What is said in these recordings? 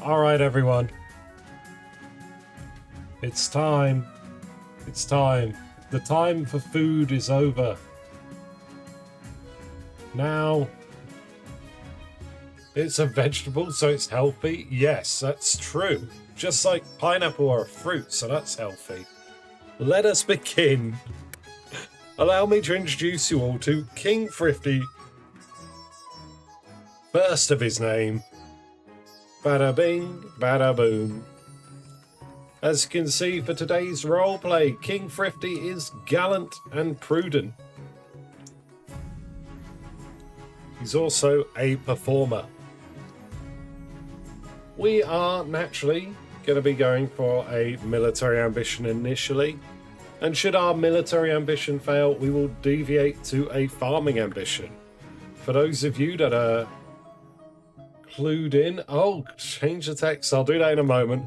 All right, everyone. It's time. It's time. The time for food is over. Now, it's a vegetable, so it's healthy. Yes, that's true. Just like pineapple or a fruit, so that's healthy. Let us begin. Allow me to introduce you all to King Thrifty. First of his name. Bada bing, bada boom. As you can see for today's roleplay, King Thrifty is gallant and prudent. He's also a performer. We are naturally going to be going for a military ambition initially, and should our military ambition fail, we will deviate to a farming ambition. For those of you that are clued in, change the text, I'll do that in a moment.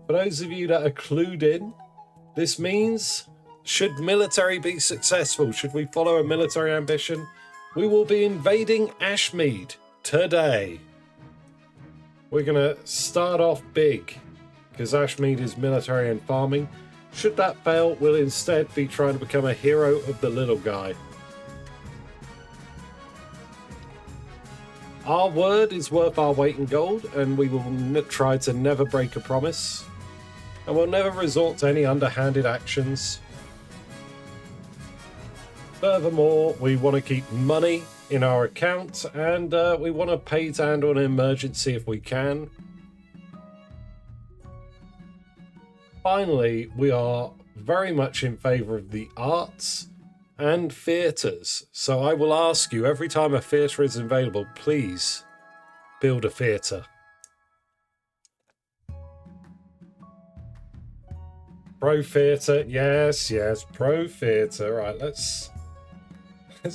For those of you that are clued in, this means, should military be successful, should we follow a military ambition, we will be invading Ashmead today. We're going to start off big, because Ashmead is military and farming. Should that fail, we'll instead be trying to become a hero of the little guy. Our word is worth our weight in gold, and we will try to never break a promise. And we'll never resort to any underhanded actions. Furthermore, we want to keep money in our account, and we want to pay to handle an emergency if we can. Finally, we are very much in favour of the arts and theatres. So I will ask you, every time a theatre is available, please build a theatre. Pro theatre, yes, pro theatre. Right, let's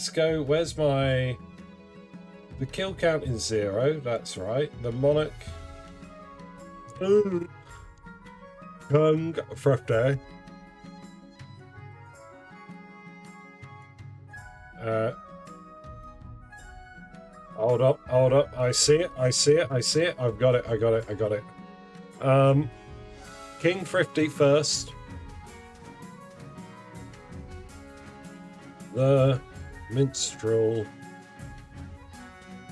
go. Where's the kill count is 0, that's right. The monarch. King Thrifty. Hold up. I see it. I've got it. King Thrifty first. The minstrel.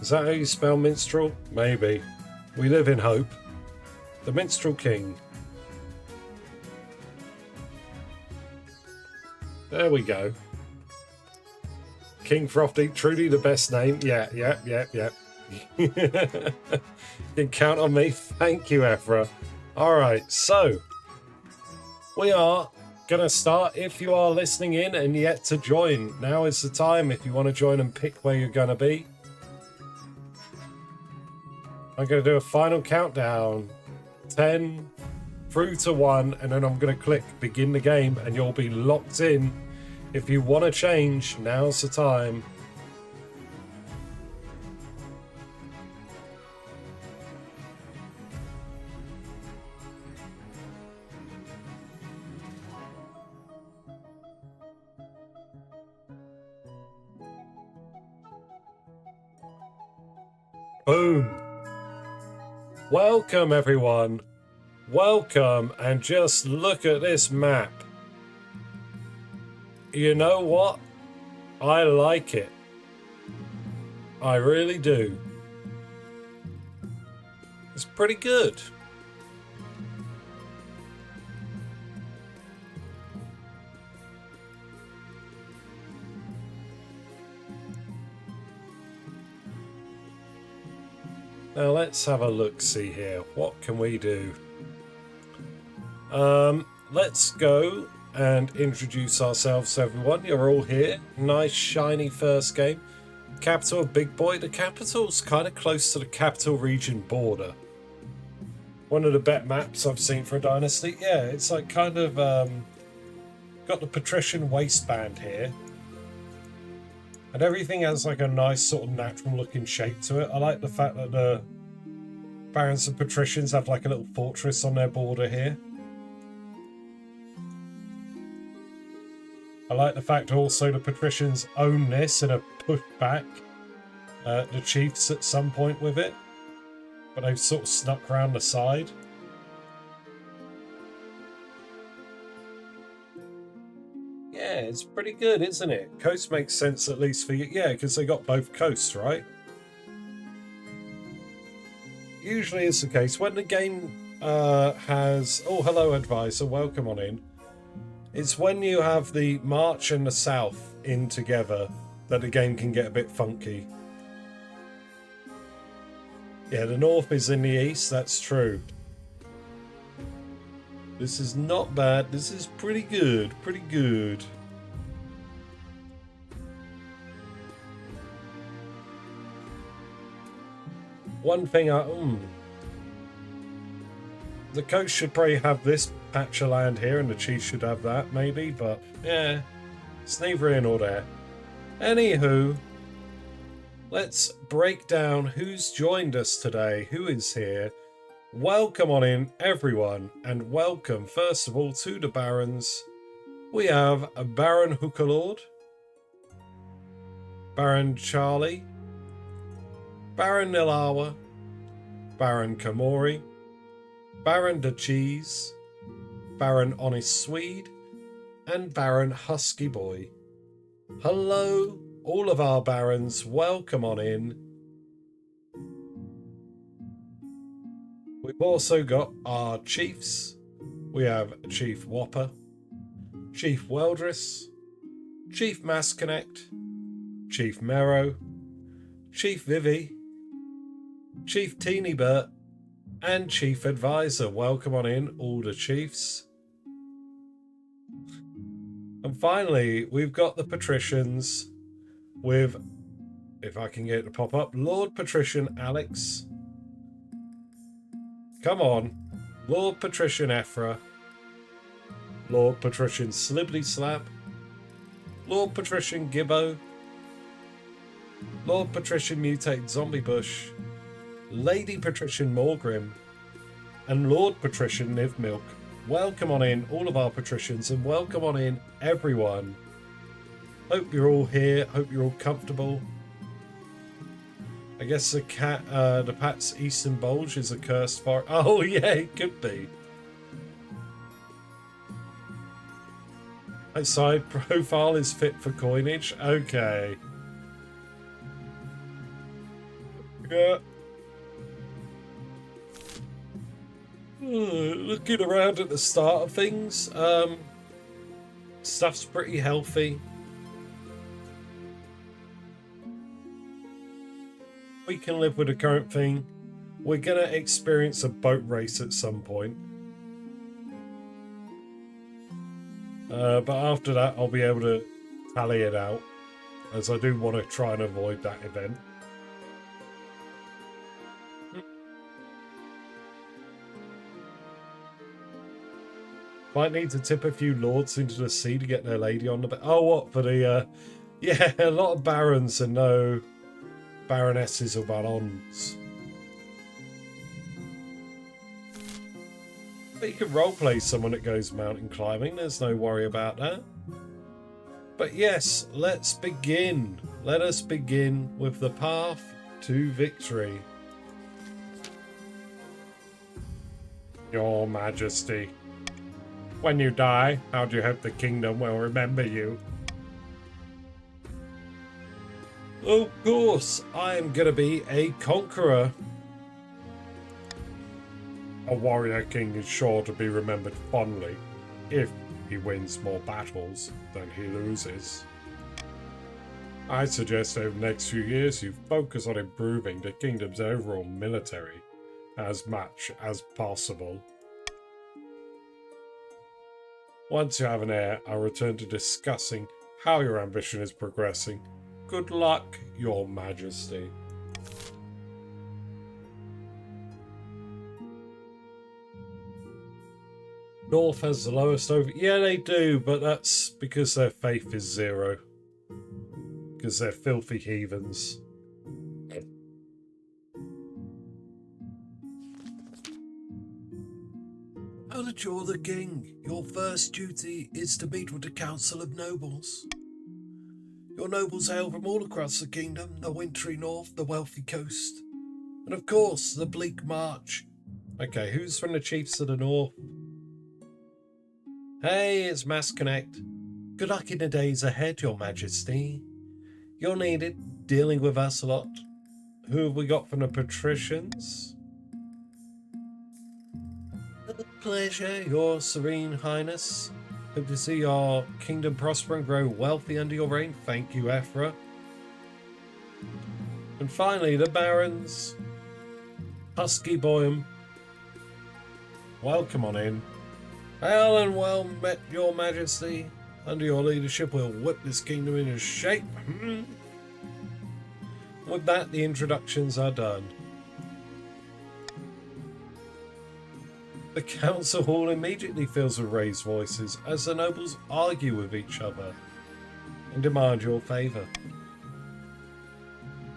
Is that how you spell minstrel? Maybe. We live in hope. The minstrel king. There we go. King Thrifty, truly the best name. Yeah. You can count on me. Thank you, Ephra. Alright, so we are going to start. If you are listening in and yet to join, now is the time if you want to join and pick where you're going to be. I'm going to do a final countdown. 10 through to 1, and then I'm going to click begin the game, and you'll be locked in. If you want to change, now's the time. Boom. Welcome, everyone. Welcome, and just look at this map. You know what? I like it. I really do. It's pretty good. Now let's have a look-see here. What can we do? Let's go and introduce ourselves to everyone. You're all here. Nice, shiny first game. Capital of Big Boy. The capital's kind of close to the capital region border. One of the better maps I've seen for a Dynasty. Yeah, it's like kind of got the patrician waistband here. And everything has like a nice sort of natural looking shape to it. I like the fact that the barons and patricians have like a little fortress on their border here. I like the fact also the patricians own this and are pushed back the chiefs at some point with it. but they've sort of snuck round the side. Yeah, it's pretty good, isn't it? Coast makes sense at least for you. Yeah, because they got both coasts, right? Usually it's the case. When the game has... Oh, hello, Advisor. Welcome on in. It's when you have the March and the South in together that the game can get a bit funky. Yeah, the North is in the East. That's true. This is not bad. This is pretty good. Pretty good. One thing the coast should probably have this patch of land here and the Chiefs should have that, maybe, but yeah, it's neither here nor there. Anywho, let's break down who's joined us today, who is here. Welcome on in, everyone, and welcome, first of all, to the Barons. We have Baron Hookalord, Baron Charlie, Baron Nilawa, Baron Kamori, Baron the Cheese, Baron Honest Swede, and Baron Husky Boy. Hello, all of our Barons, welcome on in. We've also got our Chiefs. We have Chief Whopper, Chief Weldris, Chief Mass Connect, Chief Mero, Chief Vivi, Chief Teeny Bert, and Chief Advisor. Welcome on in, all the Chiefs. And finally, we've got the Patricians with, if I can get it to pop up, Lord Patrician Alex. Come on. Lord Patrician Ephra. Lord Patrician Slibbity Slap. Lord Patrician Gibbo. Lord Patrician Mutated Zombie Bush. Lady Patrician Morgrim. And Lord Patrician Niv Milk. Welcome on in, all of our Patricians, and welcome on in, everyone. Hope you're all here. Hope you're all comfortable. I guess the Pat's Eastern Bulge is a cursed forest. Oh, yeah, it could be. Outside profile is fit for coinage. Okay. Yeah. Looking around at the start of things, stuff's pretty healthy. We can live with the current thing. We're gonna experience a boat race at some point. But after that, I'll be able to tally it out, as I do want to try and avoid that event. Might need to tip a few lords into the sea to get their lady on the bed. Oh, what for the, yeah, a lot of barons and no baronesses or barons. But you can roleplay someone that goes mountain climbing. There's no worry about that. But yes, let's begin. Let us begin with the path to victory. Your Majesty. When you die, how do you hope the kingdom will remember you? Of course, I am going to be a conqueror. A warrior king is sure to be remembered fondly if he wins more battles than he loses. I suggest over the next few years you focus on improving the kingdom's overall military as much as possible. Once you have an heir, I'll return to discussing how your ambition is progressing. Good luck, Your Majesty. North has the lowest over... Yeah, they do, but that's because their faith is 0. Because they're filthy heathens. Now that you're the king, your first duty is to meet with the Council of Nobles. Your nobles hail from all across the kingdom, the wintry north, the wealthy coast, And of course, the bleak march. Okay, who's from the chiefs of the north? Hey, it's Mass Connect. Good luck in the days ahead, Your Majesty. You'll need it, dealing with us a lot. Who have we got from the patricians? A pleasure, Your Serene Highness. Hope to see your kingdom prosper and grow wealthy under your reign. Thank you, Ephra. And finally, the barons. Husky Boyum. Welcome on in. Hail and well met, Your Majesty. Under your leadership, we'll whip this kingdom into shape. With that, the introductions are done. The council hall immediately fills with raised voices as the nobles argue with each other and demand your favour.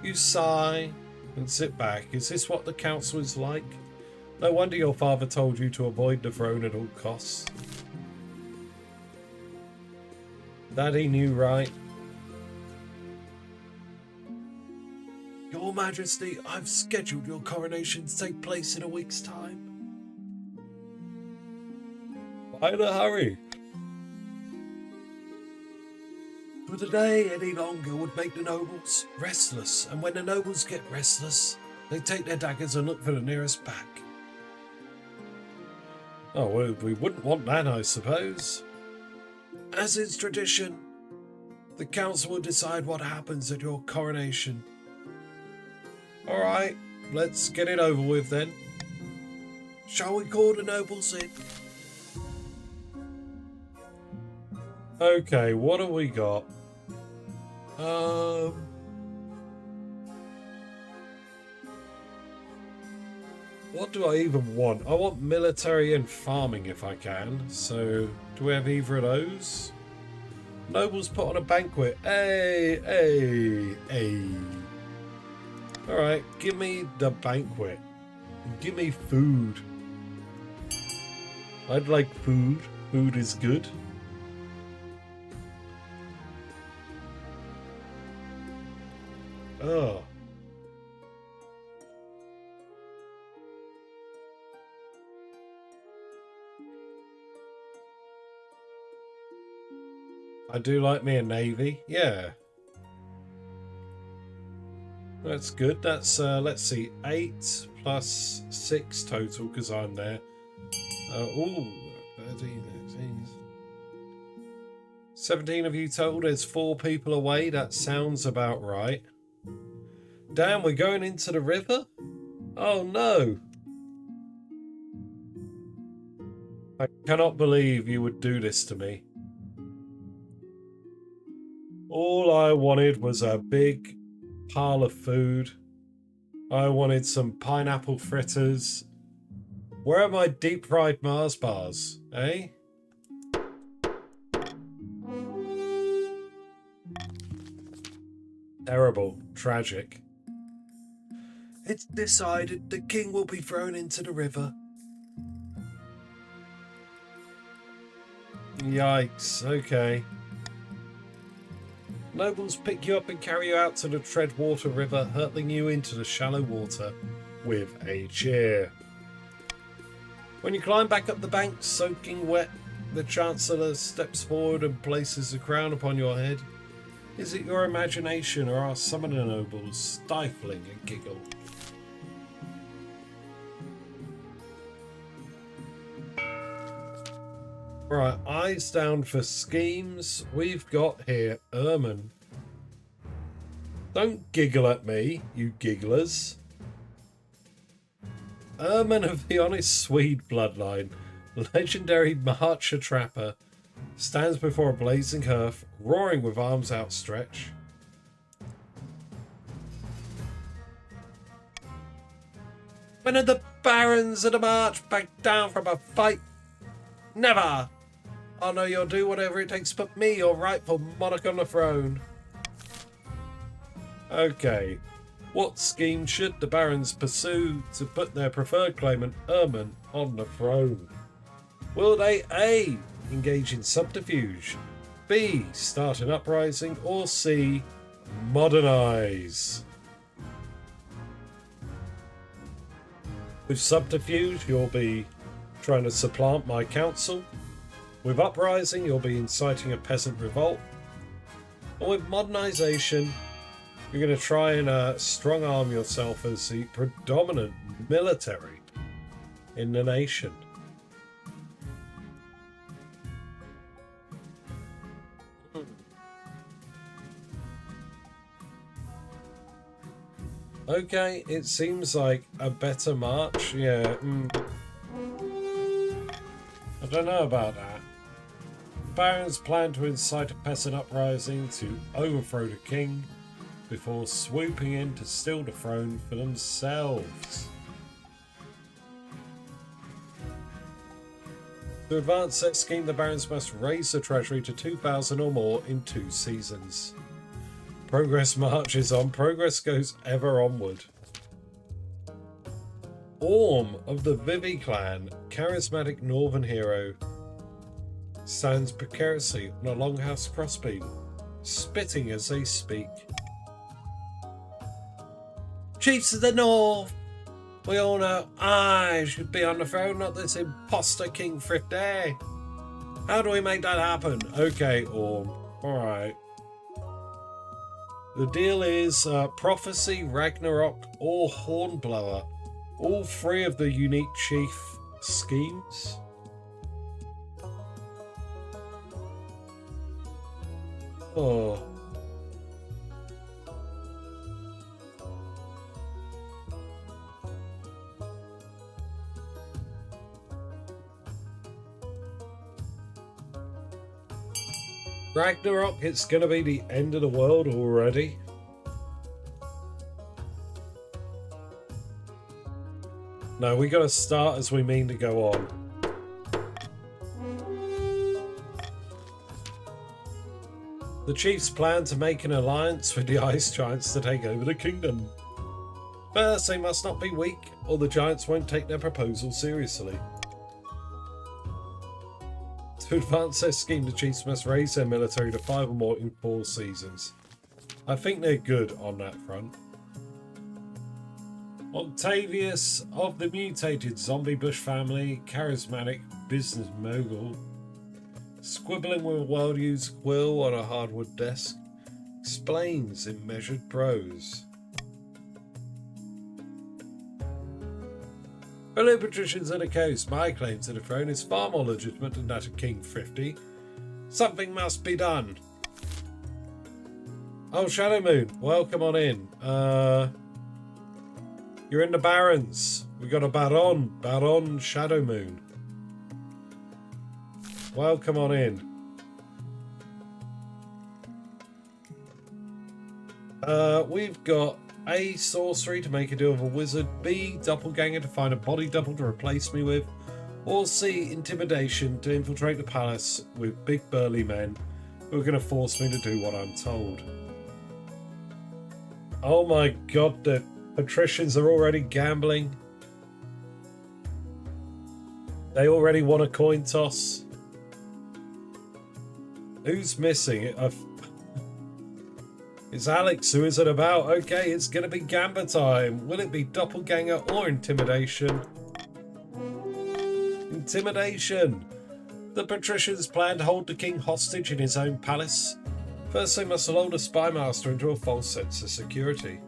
You sigh and sit back. Is this what the council is like? No wonder your father told you to avoid the throne at all costs. That he knew, right? Your Majesty, I've scheduled your coronation to take place in a week's time. Why in a hurry? For the day any longer would make the nobles restless, and when the nobles get restless, they take their daggers and look for the nearest pack. Oh, well, we wouldn't want that, I suppose. As is tradition, the council will decide what happens at your coronation. Alright, let's get it over with then. Shall we call the nobles in? Okay, what have we got? What do I even want? I want military and farming if I can. So, do we have either of those? Nobles put on a banquet. Hey, hey, hey. Alright, give me the banquet. Give me food. I'd like food. Food is good. Oh. I do like me a navy. Yeah. That's good. That's, let's see, 8 plus 6 total because I'm there. Ooh, 13, 13. 17 of you total. There's 4 people away. That sounds about right. Damn, we're going into the river? Oh no. I cannot believe you would do this to me. All I wanted was a big pile of food. I wanted some pineapple fritters. Where are my deep fried Mars bars, eh? Terrible. Tragic. It's decided the king will be thrown into the river. Yikes, okay. Nobles pick you up and carry you out to the Treadwater River, hurtling you into the shallow water with a cheer. When you climb back up the bank, soaking wet, the Chancellor steps forward and places a crown upon your head. Is it your imagination, or are some of the nobles stifling a giggle? Right, eyes down for schemes. We've got here Erman. Don't giggle at me, you gigglers. Erman of the Honest Swede bloodline, legendary Marcher Trapper, stands before a blazing hearth, roaring with arms outstretched. When are the barons of the march back down from a fight? Never! I know you'll do whatever it takes to put me, your rightful monarch, on the throne. Okay. What scheme should the barons pursue to put their preferred claimant, Erman, on the throne? Will they A. engage in subterfuge, B. start an uprising, or C. modernise? With subterfuge, you'll be trying to supplant my council. With uprising, you'll be inciting a peasant revolt. And with modernization, you're going to try and strong arm yourself as the predominant military in the nation. Okay, it seems like a better march. Yeah. I don't know about that. The barons plan to incite a peasant uprising to overthrow the king before swooping in to steal the throne for themselves. To advance their scheme, the barons must raise the treasury to 2,000 or more in 2 seasons. Progress marches on. Progress goes ever onward. Orm of the Vivi clan, charismatic northern hero, stands precariously on a longhouse crossbeam, spitting as they speak. Chiefs of the North! We all know I should be on the throne, not this imposter King Thrifty. How do we make that happen? Okay, Orm. Alright. The deal is Prophecy, Ragnarok, or Hornblower. All 3 of the unique chief schemes. Oh. Ragnarok, it's gonna be the end of the world already. No, we gotta start as we mean to go on. The chiefs plan to make an alliance with the ice giants to take over the kingdom. First, they must not be weak, or the giants won't take their proposal seriously. To advance their scheme, the chiefs must raise their military to 5 or more in 4 seasons. I think they're good on that front. Octavius of the mutated zombie bush family, charismatic business mogul, squibbling with a well-used quill on a hardwood desk, explains in measured prose. Fellow patricians of the coast, my claim to the throne is far more legitimate than that of King Thrifty. Something must be done. Oh, Shadow Moon, welcome on in. You're in the Barons. We got a Baron Shadow Moon. Welcome on in. We've got A, sorcery to make a deal with a wizard, B, doppelganger to find a body double to replace me with, or C, intimidation to infiltrate the palace with big burly men who are going to force me to do what I'm told. Oh my god, the patricians are already gambling. They already want a coin toss. Who's missing? It's Alex who is it about? Okay, it's going to be gamba time. Will it be doppelganger or intimidation? Intimidation. The patricians plan to hold the king hostage in his own palace. First, they must lull the spymaster into a false sense of security.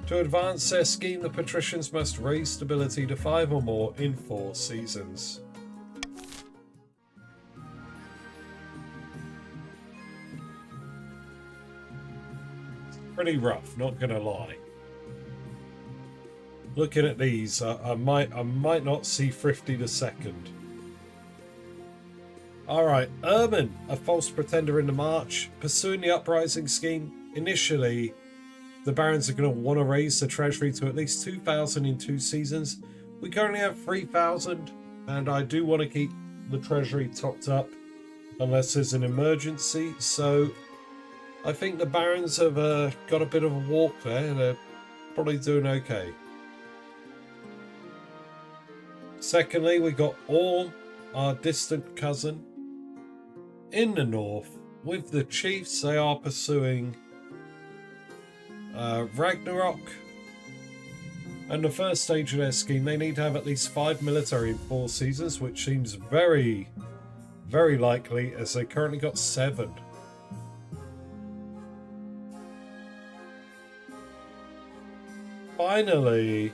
To advance their scheme, the patricians must raise stability to 5 or more in 4 seasons. Pretty rough, not gonna lie. Looking at these, I might not see Thrifty the second. Alright, Ermin, a false pretender in the march, pursuing the uprising scheme. Initially, the barons are going to want to raise the treasury to at least 2,000 in 2 seasons. We currently have 3,000, and I do want to keep the treasury topped up unless there's an emergency. So I think the barons have got a bit of a walk there. They're probably doing okay. Secondly, we got Orm, our distant cousin, in the north. With the chiefs, they are pursuing Ragnarok. And the first stage of their scheme, they need to have at least 5 military in 4 seasons, which seems very, very likely, as they currently got 7. Finally,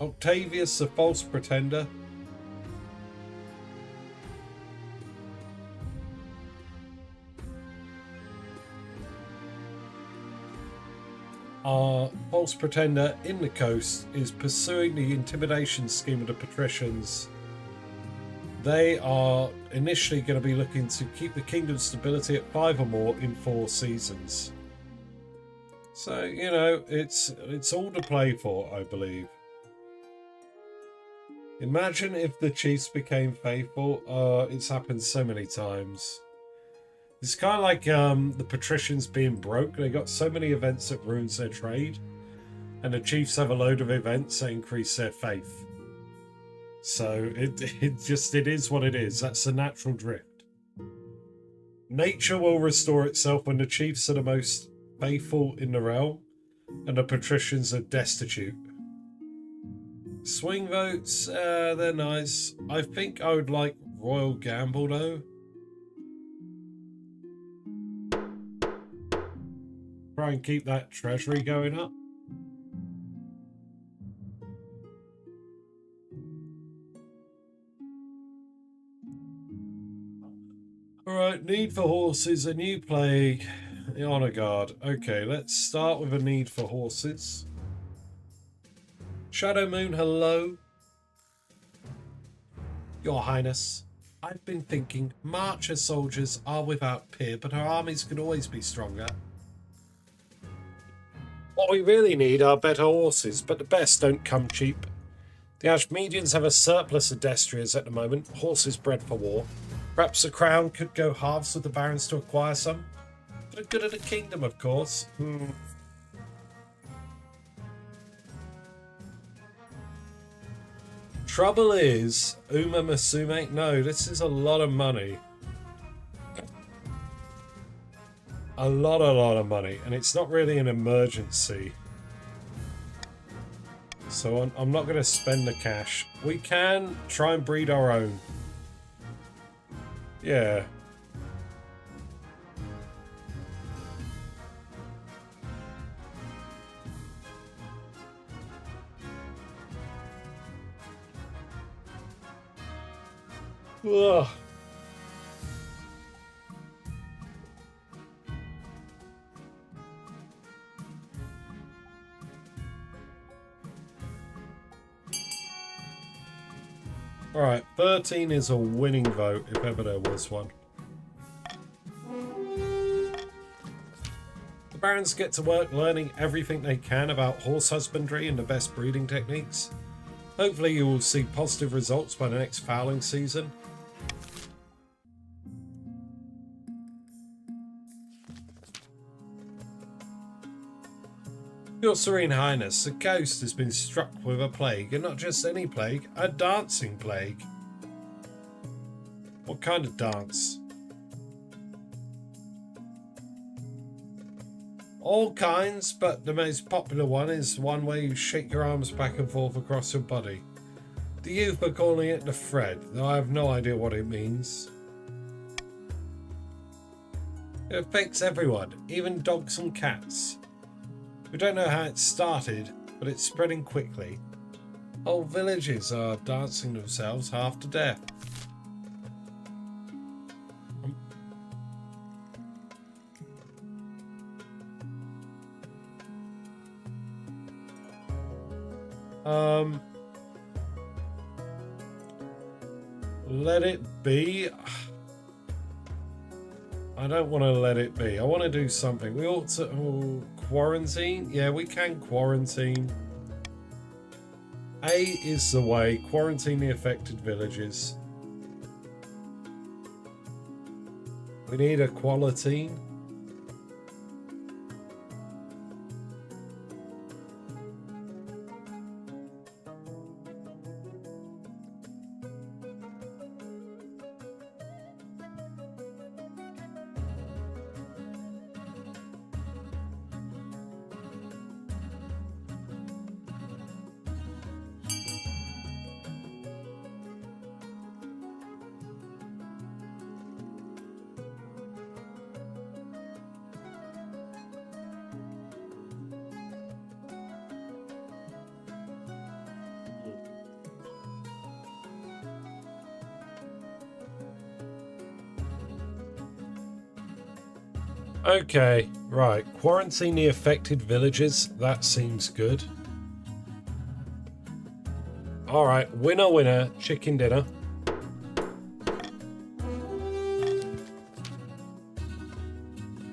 Octavius the False Pretender. Our false pretender in the coast is pursuing the intimidation scheme of the patricians. They are initially going to be looking to keep the kingdom's stability at 5 or more in 4 seasons. So, you know, it's all to play for, I believe. Imagine if the chiefs became faithful. It's happened so many times. It's kind of like the patricians being broke. They got so many events that ruins their trade, and the chiefs have a load of events that increase their faith. So it is what it is. That's the natural drift. Nature will restore itself when the chiefs are the most faithful in the realm, and the patricians are destitute. Swing votes, they're nice. I think I would like Royal Gamble though. Try and keep that treasury going up. Alright, need for horses, a new plague, the honor guard. Okay, let's start with a need for horses. Shadow Moon, hello. Your Highness, I've been thinking Marcher soldiers are without peer, but our armies could always be stronger. What we really need are better horses, but the best don't come cheap. The Ashmedians have a surplus of destriers at the moment, horses bred for war. Perhaps the crown could go halves with the barons to acquire some. For the good of the kingdom, of course. Trouble is, Uma Masume, no, this is a lot of money. A lot of money, and it's not really an emergency. So I'm not going to spend the cash. We can try and breed our own. Yeah. Ugh. Alright, 13 is a winning vote, if ever there was one. The barons get to work learning everything they can about horse husbandry and the best breeding techniques. Hopefully you will see positive results by the next fowling season. Your Serene Highness, the coast has been struck with a plague, and not just any plague, a dancing plague. What kind of dance? All kinds, but the most popular one is one where you shake your arms back and forth across your body. The youth are calling it the Fred, though I have no idea what it means. It affects everyone, even dogs and cats. We don't know how it started, but it's spreading quickly. Whole villages are dancing themselves half to death. Let it be. I don't want to let it be. I want to do something. We ought to quarantine. Yeah, we can quarantine. A is the way. Quarantine the affected villages. We need a quarantine. Okay, right. Quarantine the affected villages. That seems good. Alright, winner winner, chicken dinner.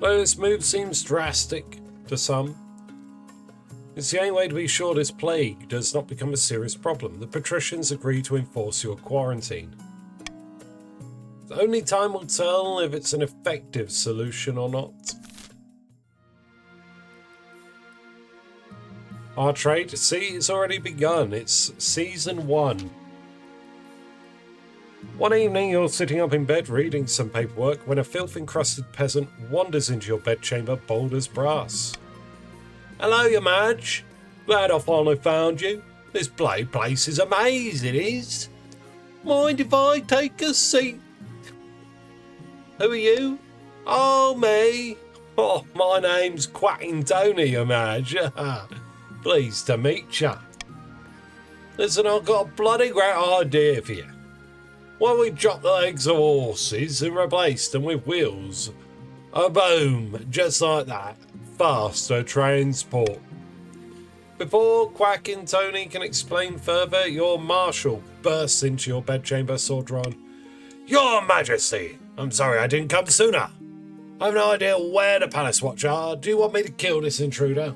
Though this move seems drastic to some, it's the only way to be sure this plague does not become a serious problem. The patricians agree to enforce your quarantine. Only time will tell if it's an effective solution or not. Our trade, see, it's already begun. It's season 1. One evening, you're sitting up in bed reading some paperwork when a filth-encrusted peasant wanders into your bedchamber bold as brass. Hello, your Madge. Glad I finally found you. This place is a maze, it is. Mind if I take a seat? Who are you? Oh, me. Oh, my name's Quacking Tony, your Madge. Pleased to meet ya. Listen, I've got a bloody great idea for you. Why don't we drop the legs of horses and replace them with wheels? A boom, just like that. Faster transport. Before Quacking Tony can explain further, your marshal bursts into your bedchamber, sword drawn. Your Majesty, I'm sorry I didn't come sooner. I've no idea where the palace watch are. Do you want me to kill this intruder?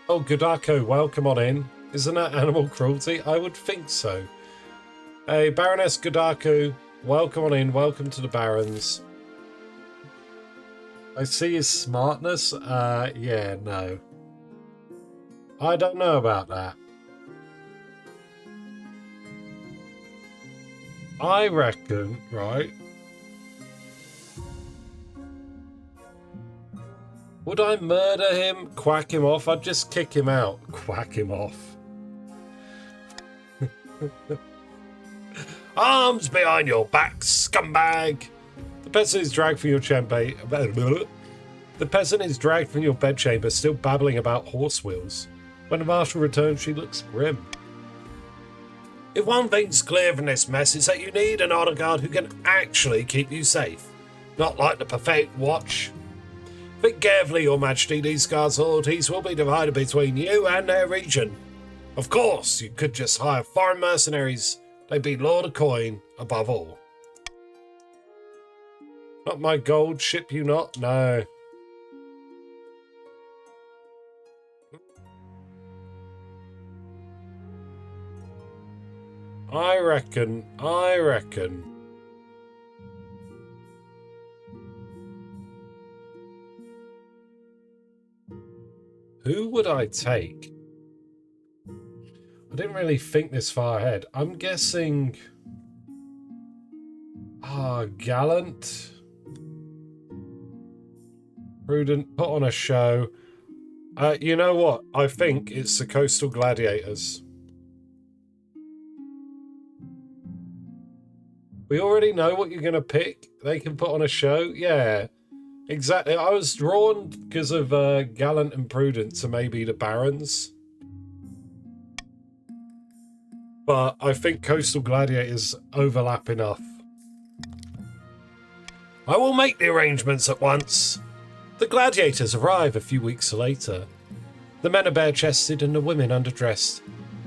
Oh, Godako, welcome on in. Isn't that animal cruelty? I would think so. Hey, Baroness Godako, welcome on in. Welcome to the Barons. I see his smartness. Yeah, no. I don't know about that. I reckon, right? Would I murder him? Quack him off? I'd just kick him out. Quack him off. Arms behind your back, scumbag! The peasant is dragged from your chamber. The peasant is dragged from your bedchamber, still babbling about horse wheels. When the marshal returns, she looks grim. If one thing's clear from this mess, it's that you need an honor guard who can actually keep you safe. Not like the perfect watch. Think carefully, Your Majesty, these guards' loyalties will be divided between you and their region. Of course, you could just hire foreign mercenaries. They'd be Lord of Coin above all. Not my gold, ship you not? No. I reckon. Who would I take? I didn't really think this far ahead. I'm guessing... Gallant. Prudent, put on a show. You know what? I think it's the Coastal Gladiators. We already know what you're going to pick. They can put on a show. Yeah, exactly. I was drawn because of Gallant and Prudent to maybe the Barons. But I think Coastal Gladiators overlap enough. I will make the arrangements at once. The gladiators arrive a few weeks later. The men are bare-chested and the women underdressed.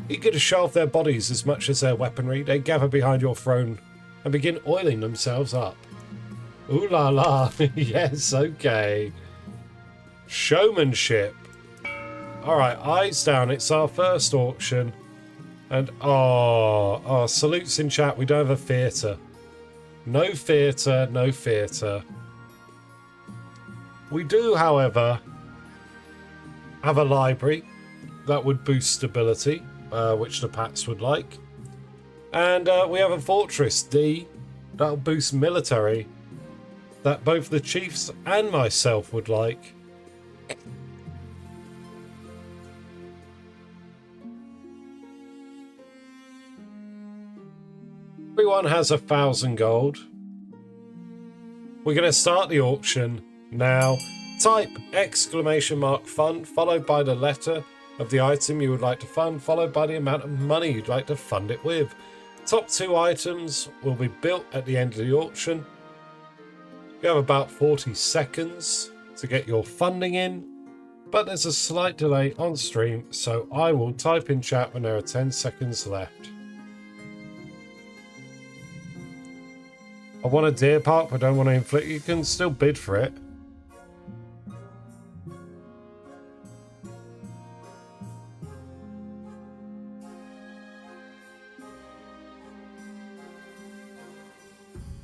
Eager to show off their bodies as much as their weaponry, they gather behind your throne and begin oiling themselves up. Ooh la la, yes, okay. Showmanship. Alright, eyes down, it's our first auction. And, salutes in chat, we don't have a theatre. No theatre, no theatre. We do, however, have a library that would boost stability, which the Pats would like. And we have a fortress, D, that'll boost military, that both the chiefs and myself would like. Everyone has 1,000 gold. We're going to start the auction now. Type !fund followed by the letter of the item you would like to fund, followed by the amount of money you'd like to fund it with. Top 2 items will be built at the end of the auction. You have about 40 seconds to get your funding in, but there's a slight delay on stream, so I will type in chat when there are 10 seconds left. I want a deer park, but I don't want to inflict. You can still bid for it.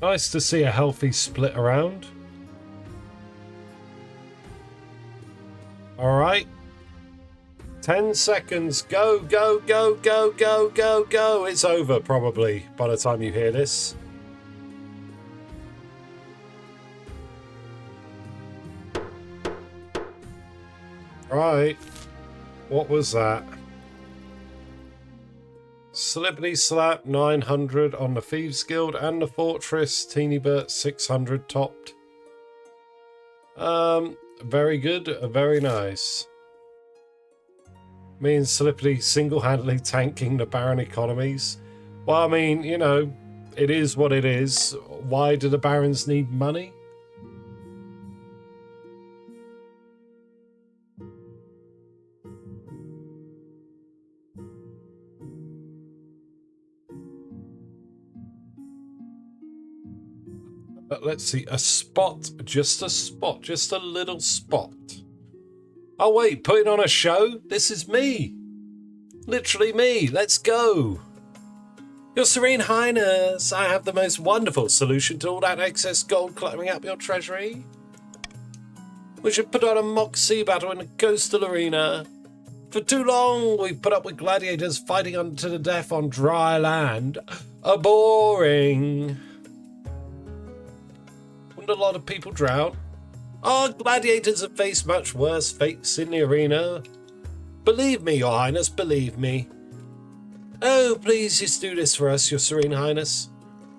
Nice to see a healthy split around. All right. 10 seconds. Go, go, go, go, go, go, go. It's over probably by the time you hear this. Right. What was that? Slippity Slap 900 on the Thieves Guild and the Fortress. Teeny Bert 600 topped. Very good. Very nice. Me and Slippity single-handedly tanking the Baron economies. Well, I mean, you know, it is what it is. Why do the Barons need money? Let's see, a spot, just a little spot. Oh wait, putting on a show? This is me. Literally me, let's go. Your Serene Highness, I have the most wonderful solution to all that excess gold cluttering up your treasury. We should put on a mock sea battle in the coastal arena. For too long, we've put up with gladiators fighting unto the death on dry land. Boring. Wouldn't a lot of people drown? Our gladiators have faced much worse fates in the arena. Believe me, Your Highness, believe me. Oh, please just do this for us, Your Serene Highness.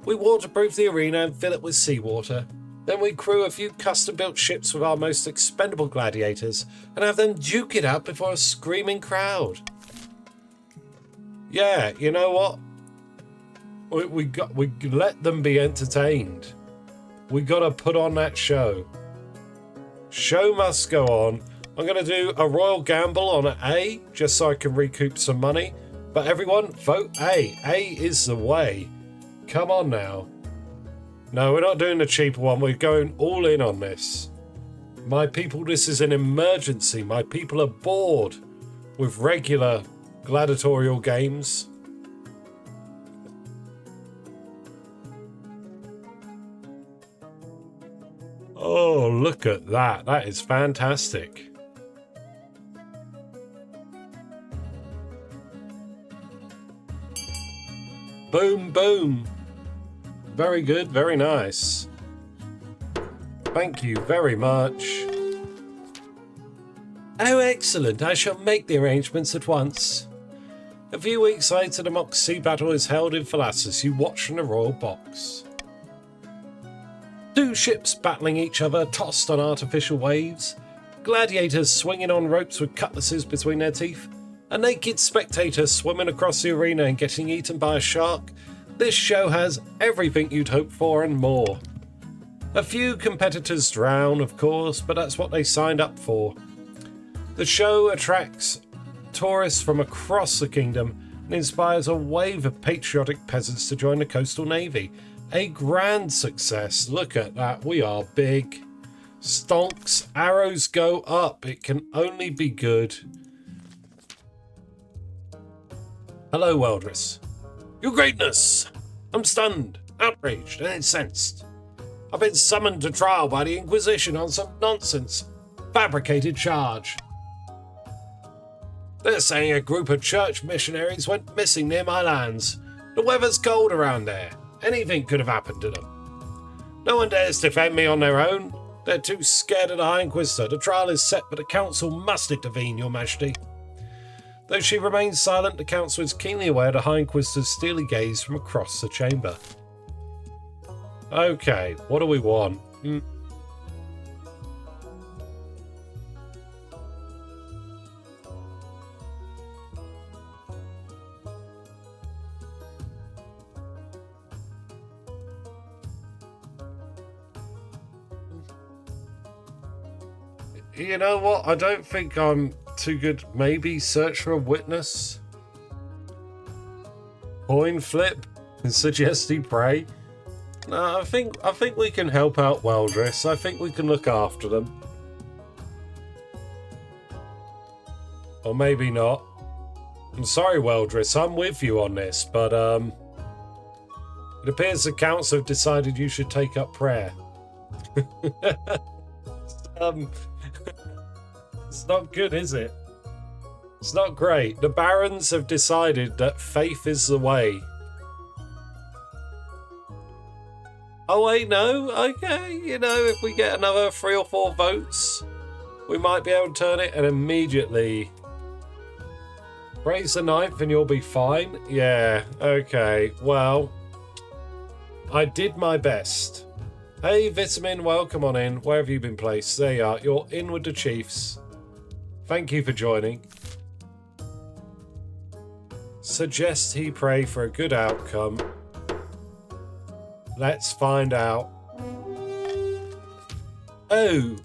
We waterproof the arena and fill it with seawater. Then we crew a few custom-built ships with our most expendable gladiators and have them duke it out before a screaming crowd. Yeah, you know what? We let them be entertained. We gotta put on that show. Show must go on. I'm gonna do a royal gamble on an A, just so I can recoup some money. But everyone, vote A. A is the way. Come on now. No, we're not doing the cheaper one. We're going all in on this. My people, this is an emergency. My people are bored with regular gladiatorial games. Oh, look at that. That is fantastic. Boom, boom. Very good, very nice. Thank you very much. Oh, excellent. I shall make the arrangements at once. A few weeks later, the mock sea battle is held in Phalassus. You watch from the royal box. Two ships battling each other, tossed on artificial waves. Gladiators swinging on ropes with cutlasses between their teeth. A naked spectator swimming across the arena and getting eaten by a shark. This show has everything you'd hope for and more. A few competitors drown, of course, but that's what they signed up for. The show attracts tourists from across the kingdom and inspires a wave of patriotic peasants to join the coastal navy. A grand success. Look at that. We are big. Stonks. Arrows go up. It can only be good. Hello, Weldris. Your greatness. I'm stunned, outraged, and incensed. I've been summoned to trial by the Inquisition on some nonsense, fabricated charge. They're saying a group of church missionaries went missing near my lands. The weather's cold around there. Anything could have happened to them. No one dares defend me on their own. They're too scared of the High Inquisitor. The trial is set, but the council must intervene, Your Majesty. Though she remains silent, the council is keenly aware of the High Inquisitor's steely gaze from across the chamber. Okay, what do we want? You know what? I don't think I'm too good. Maybe search for a witness? Coin flip? And suggest he pray? No, I think we can help out Weldris. I think we can look after them. Or maybe not. I'm sorry, Weldris, I'm with you on this, but it appears the council have decided you should take up prayer. It's not good, is it? It's not great. The barons have decided that faith is the way. Oh wait, no? Okay, you know, if we get another 3 or 4 votes, we might be able to turn it, and immediately raise the 9th and you'll be fine. Yeah, okay, well, I did my best. Hey, Vitamin, welcome on in. Where have you been placed? There you are. You're in with the Chiefs. Thank you for joining. Suggest he pray for a good outcome. Let's find out. Oh.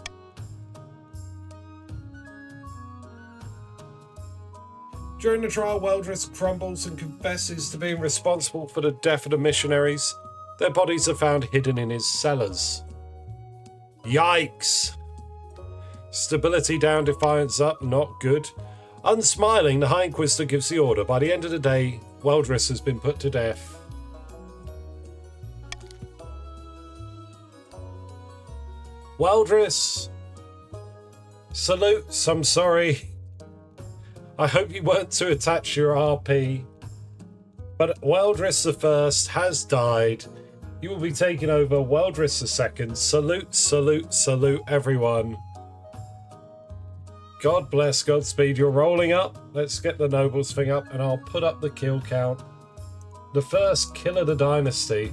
During the trial, Weldris crumbles and confesses to being responsible for the death of the missionaries. Their bodies are found hidden in his cellars. Yikes! Stability down, defiance up, not good. Unsmiling, the High Inquisitor gives the order. By the end of the day, Weldris has been put to death. Weldris! Salutes, I'm sorry. I hope you weren't too attached to your RP. But Weldris I has died. You will be taking over Weldris II. Salute, salute, salute, everyone. God bless, Godspeed. You're rolling up. Let's get the nobles thing up, and I'll put up the kill count. The first kill of the dynasty.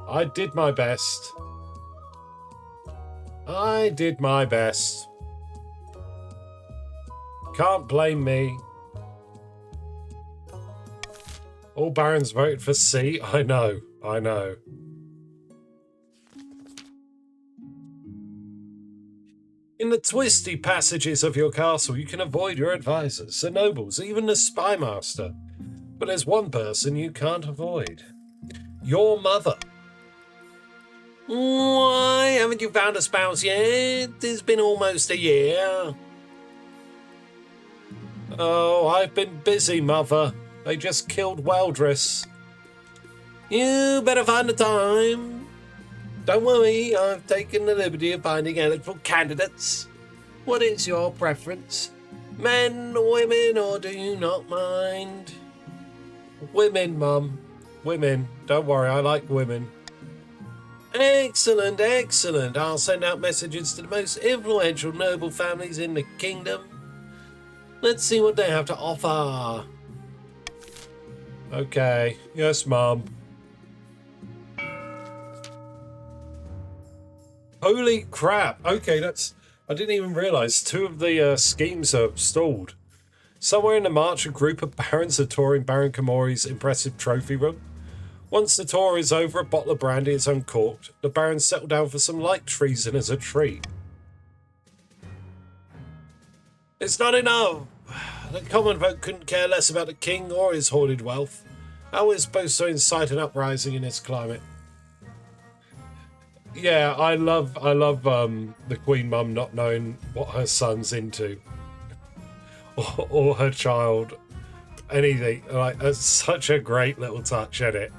I did my best. I did my best. Can't blame me. All barons voted for C. I know. I know. In the twisty passages of your castle, you can avoid your advisors, the nobles, even the spy master. But there's one person you can't avoid. Your mother. Why haven't you found a spouse yet? It's been almost a year. Oh, I've been busy, Mother. They just killed Weldris. You better find the time. Don't worry, I've taken the liberty of finding eligible candidates. What is your preference? Men, women, or do you not mind? Women, Mum. Women. Don't worry, I like women. Excellent, excellent. I'll send out messages to the most influential noble families in the kingdom. Let's see what they have to offer. Okay. Yes, Mum. Holy crap. Okay, that's... I didn't even realise 2 of the schemes are stalled. Somewhere in the march, a group of barons are touring Baron Kamori's impressive trophy room. Once the tour is over, a bottle of brandy is uncorked. The barons settle down for some light treason as a treat. It's not enough. The common folk couldn't care less about the king or his hoarded wealth. How are we supposed to incite an uprising in this climate? Yeah, I love the Queen Mum not knowing what her son's into. or her child. Anything. Like, that's such a great little touch, isn't it?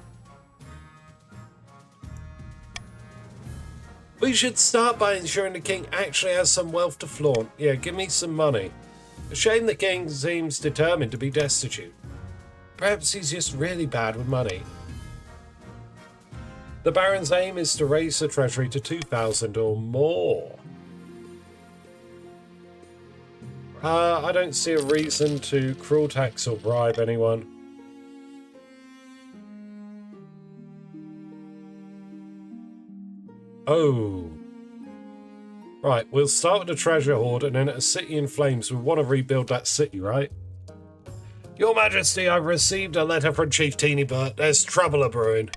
We should start by ensuring the king actually has some wealth to flaunt. Yeah, give me some money. A shame the king seems determined to be destitute. Perhaps he's just really bad with money. The Baron's aim is to raise the treasury to 2,000 or more. I don't see a reason to cruel tax or bribe anyone. Oh. Right, we'll start with the treasure hoard and then at a city in flames. We want to rebuild that city, right? Your Majesty, I've received a letter from Chief Teenybert. There's trouble a-brewing.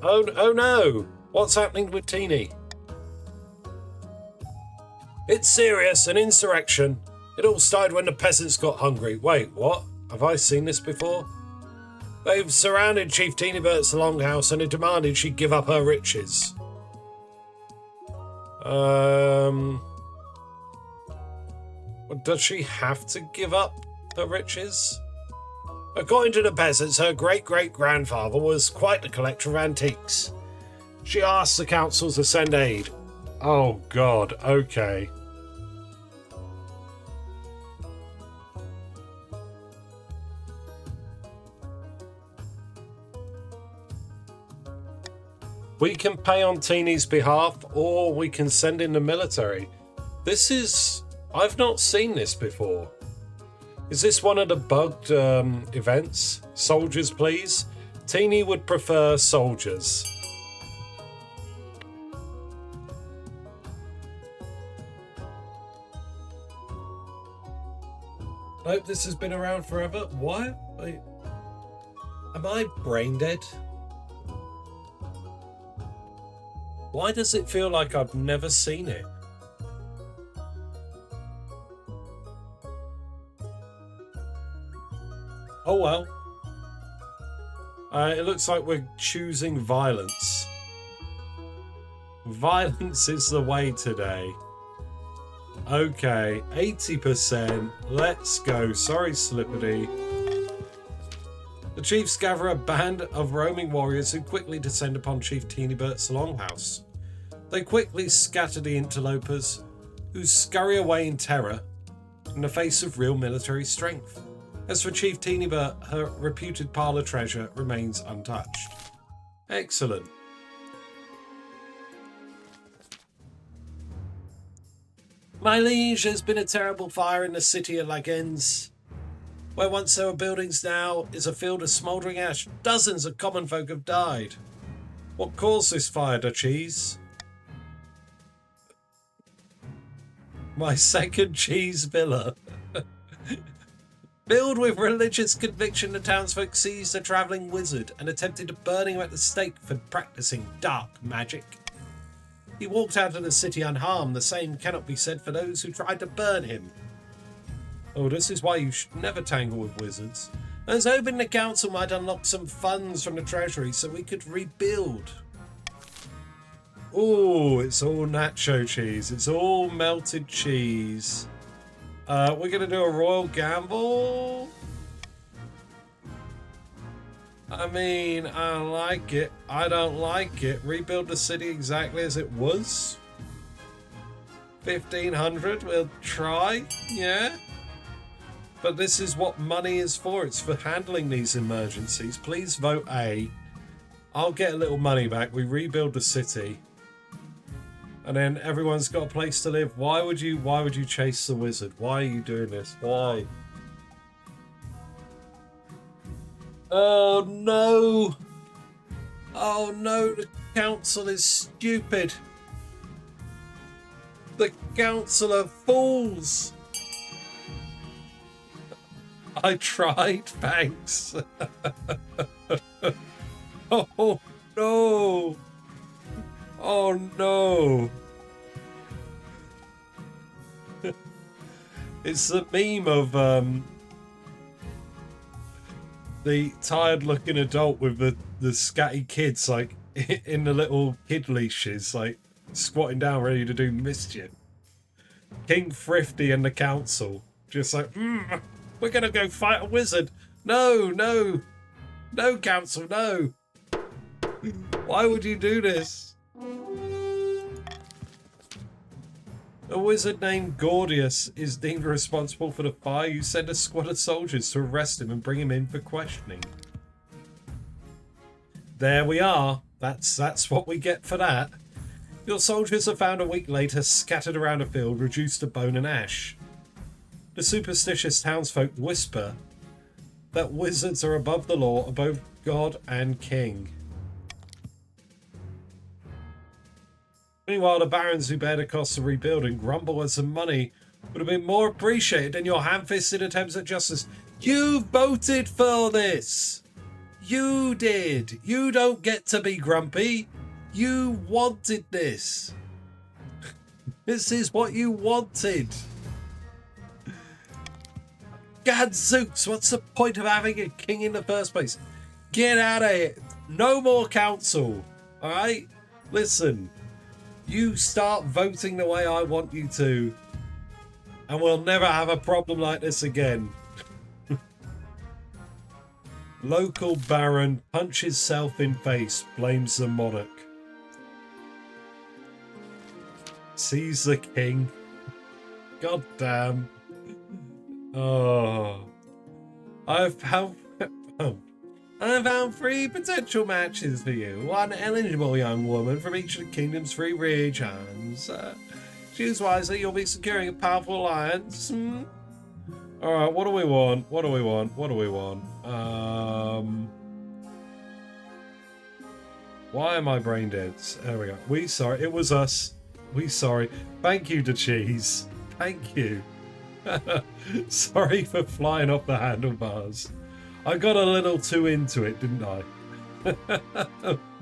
Oh no! What's happening with Teeny? It's serious, an insurrection. It all started when the peasants got hungry. Wait, what? Have I seen this before? They've surrounded Chief Teenybert's longhouse and have demanded she give up her riches. Does she have to give up her riches? According to the peasants, her great-great-grandfather was quite a collector of antiques. She asked the council to send aid. Oh God, okay. We can pay on Teeny's behalf, or we can send in the military. This is... I've not seen this before. Is this one of the bugged events? Soldiers, please. Teeny would prefer soldiers. Nope, this has been around forever. Why? Am I brain dead? Why does it feel like I've never seen it? Oh well. It looks like we're choosing violence. Violence is the way today. Okay, 80%. Let's go. Sorry, Slippity. The chiefs gather a band of roaming warriors who quickly descend upon Chief Teenybert's longhouse. They quickly scatter the interlopers, who scurry away in terror in the face of real military strength. As for Chief Teenybert, her reputed parlour treasure remains untouched. Excellent. My liege, there's been a terrible fire in the city of Lagens. Where once there were buildings, now is a field of smouldering ash. Dozens of common folk have died. What caused this fire, Duchess? My second cheese villa. Filled with religious conviction, the townsfolk seized a travelling wizard and attempted to burn him at the stake for practising dark magic. He walked out of the city unharmed. The same cannot be said for those who tried to burn him. Oh, this is why you should never tangle with wizards. I was hoping the council might unlock some funds from the treasury so we could rebuild. Oh, it's all nacho cheese. It's all melted cheese. We're going to do a royal gamble. I mean, I like it. I don't like it. Rebuild the city exactly as it was. 1500, we'll try. Yeah. But this is what money is for. It's for handling these emergencies. Please vote A. I'll get a little money back. We rebuild the city. And then everyone's got a place to live. Why would you chase the wizard? Why are you doing this? Why? Oh no! Oh no, the council is stupid. The council are fools. I tried, thanks. Oh no! Oh no! It's the meme of the tired-looking adult with the scatty kids, like in the little kid leashes, like squatting down, ready to do mischief. King Thrifty and the council, just like, we're gonna go fight a wizard. No, no, no, council, no. Why would you do this? A wizard named Gordius is deemed responsible for the fire. You send a squad of soldiers to arrest him and bring him in for questioning. There we are. That's what we get for that. Your soldiers are found a week later scattered around a field, reduced to bone and ash. The superstitious townsfolk whisper that wizards are above the law, above God and king. Meanwhile, the barons who bear the costs of rebuilding grumble as the money would have been more appreciated than your ham-fisted attempts at justice. You voted for this! You did! You don't get to be grumpy! You wanted this! This is what you wanted. Gadzooks, what's the point of having a king in the first place? Get out of here. No more council. Alright? Listen. You start voting the way I want you to. And we'll never have a problem like this again. Local baron punches self in face, blames the monarch. Sees the king. God damn. Oh. I've found 3 potential matches for you. 1 eligible young woman from each of the kingdom's 3 regions. Choose wisely, you'll be securing a powerful alliance. Alright, what do we want? What do we want? What do we want? Why am I brain dead? There we go. We sorry. It was us. We sorry. Thank you to Cheese. Thank you. Sorry for flying off the handlebars. I got a little too into it, didn't I?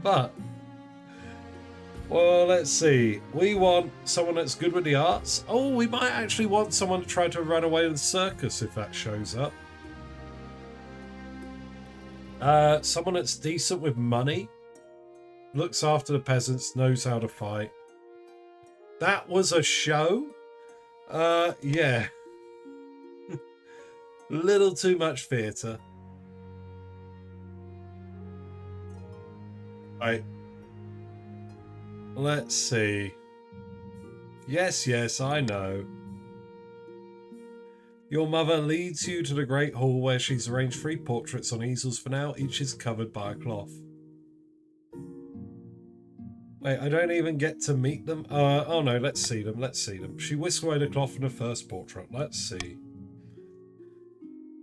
But, well, let's see. We want someone that's good with the arts. Oh, we might actually want someone to try to run away with the circus if that shows up. Someone that's decent with money. Looks after the peasants, knows how to fight. That was a show? Yeah. Little too much theatre. Right. Let's see. Yes, yes, I know. Your mother leads you to the great hall where she's arranged 3 portraits on easels for now. Each is covered by a cloth. Wait, I don't even get to meet them? Oh no, let's see them, let's see them. She whisked away the cloth from the first portrait. Let's see.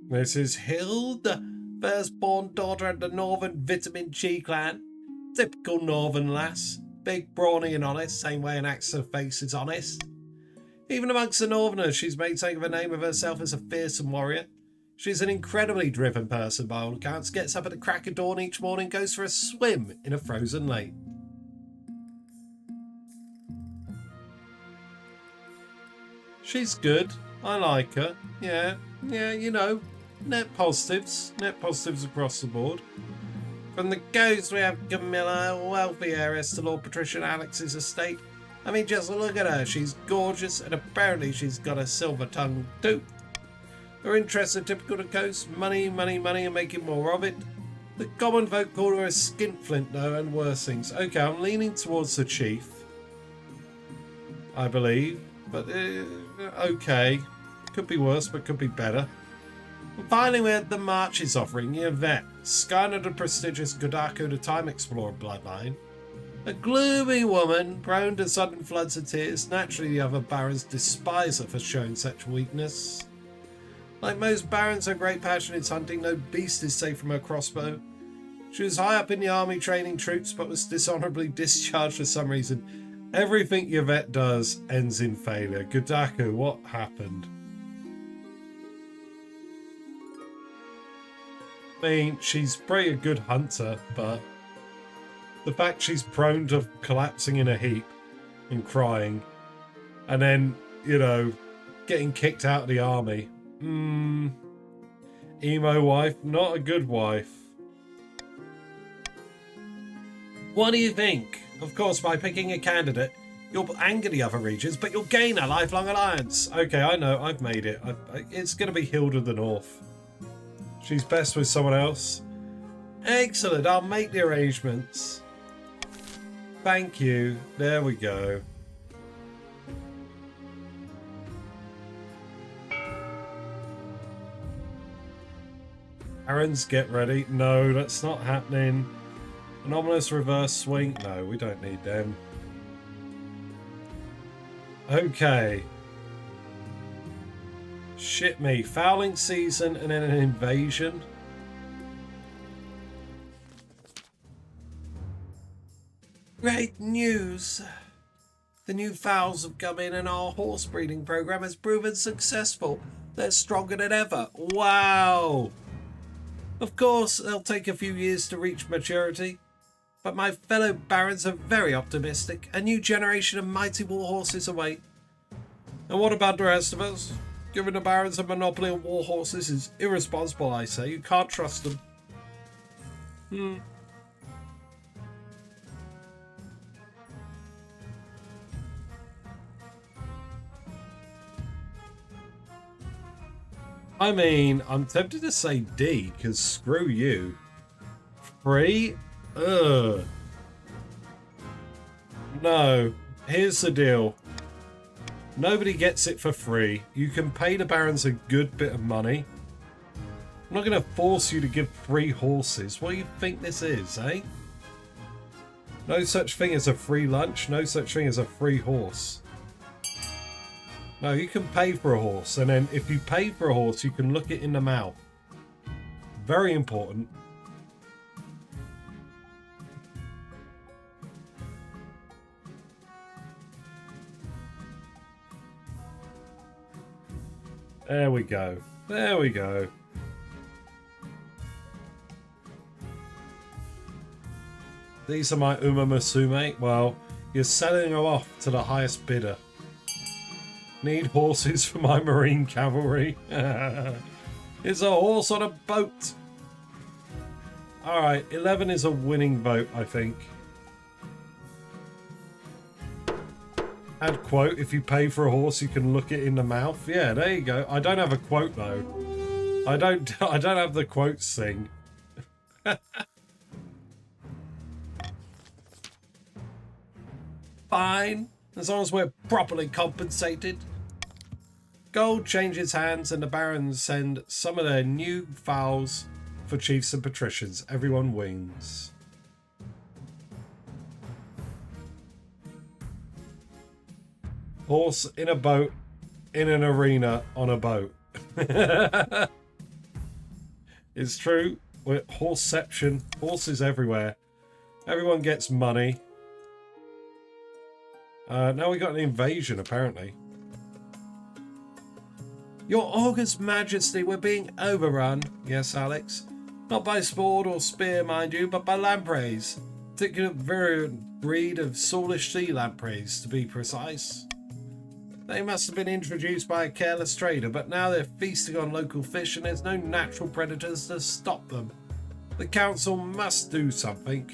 This is Hilda, firstborn daughter of the Northern Vitamin G clan. Typical Northern lass. Big, brawny and honest, same way an acts her face is honest. Even amongst the Northerners, she's made something of a name of herself as a fearsome warrior. She's an incredibly driven person by all accounts, gets up at the crack of dawn each morning, goes for a swim in a frozen lake. She's good. I like her. Yeah, you know, net positives across the board. From the ghost, we have Camilla, a wealthy heiress to Lord Patrician Alex's estate. I mean, just look at her. She's gorgeous, and apparently she's got a silver tongue too. Her interests are typical of the coast. Money, money, money, and making more of it. The common folk call her a skinflint, though, and worse things. Okay, I'm leaning towards the chief, I believe. But, okay. Could be worse, but could be better. And finally, we had the Marches offering Yvette, scion of the prestigious Godako the Time Explorer bloodline. A gloomy woman, prone to sudden floods of tears. Naturally, the other barons despise her for showing such weakness. Like most barons, her great passion is hunting. No beast is safe from her crossbow. She was high up in the army training troops, but was dishonorably discharged for some reason. Everything Yvette does ends in failure. Godako, what happened? I mean, she's probably a good hunter, but the fact she's prone to collapsing in a heap and crying, and then, you know, getting kicked out of the army. Emo wife, not a good wife. What do you think? Of course, by picking a candidate, you'll anger the other regions, but you'll gain a lifelong alliance. Okay, I know, I've made it. It's going to be Hilda the North. She's best with someone else. Excellent, I'll make the arrangements. Thank you. There we go. Barons, get ready. No, that's not happening. An ominous reverse swing. No, we don't need them. Okay. Shit me. Fouling season and then an invasion. Great news! The new fowls have come in and our horse breeding program has proven successful. They're stronger than ever. Wow! Of course, they'll take a few years to reach maturity, but my fellow barons are very optimistic. A new generation of mighty war horses await. And what about the rest of us? Giving the barons a monopoly on war horses is irresponsible, I say. You can't trust them. I mean, I'm tempted to say D, because screw you. Free? Ugh. No. Here's the deal. Nobody gets it for free. You can pay the barons a good bit of money. I'm not going to force you to give free horses. What do you think this is, eh? No such thing as a free lunch. No such thing as a free horse. No, you can pay for a horse, and then if you pay for a horse, you can look it in the mouth. Very important. There we go. There we go. These are my Uma Musume. Well, you're selling them off to the highest bidder. Need horses for my marine cavalry. It's a horse on a boat. Alright, 11 is a winning vote, I think. Add quote, if you pay for a horse you can look it in the mouth. Yeah, there you go. I don't have a quote though. I don't have the quotes thing. Fine, as long as we're properly compensated. Gold changes hands and the barons send some of their new fowls for chiefs and patricians. Everyone wins. Horse in a boat, in an arena, on a boat. It's true. We're horseception. Horses everywhere. Everyone gets money. Now we got an invasion, apparently. Your august majesty, we're being overrun. Yes, Alex. Not by sword or spear, mind you, but by lampreys. Particular virulent breed of Saulish sea lampreys, to be precise. They must have been introduced by a careless trader, but now they're feasting on local fish and there's no natural predators to stop them. The council must do something.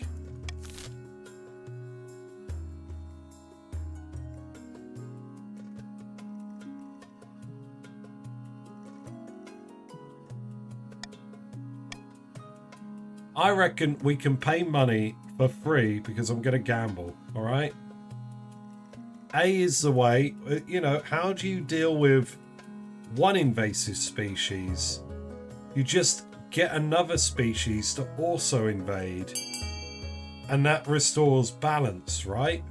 I reckon we can pay money for free because I'm going to gamble, all right? A is the way. You know, how do you deal with one invasive species? You just get another species to also invade, and that restores balance, right?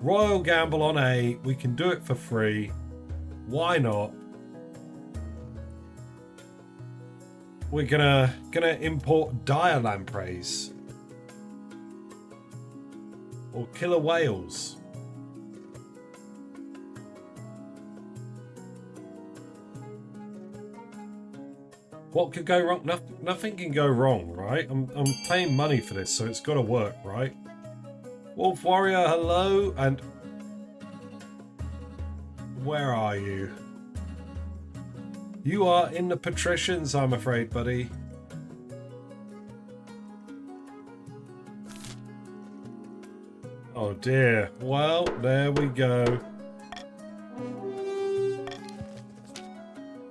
Royal gamble on A. We can do it for free. Why not? We're gonna import dire lampreys or killer whales. What could go wrong? Nothing can go wrong, right? I'm paying money for this, so it's got to work, right? Wolf Warrior, hello, and where are you? You are in the patricians, I'm afraid, buddy. Oh dear. Well, there we go.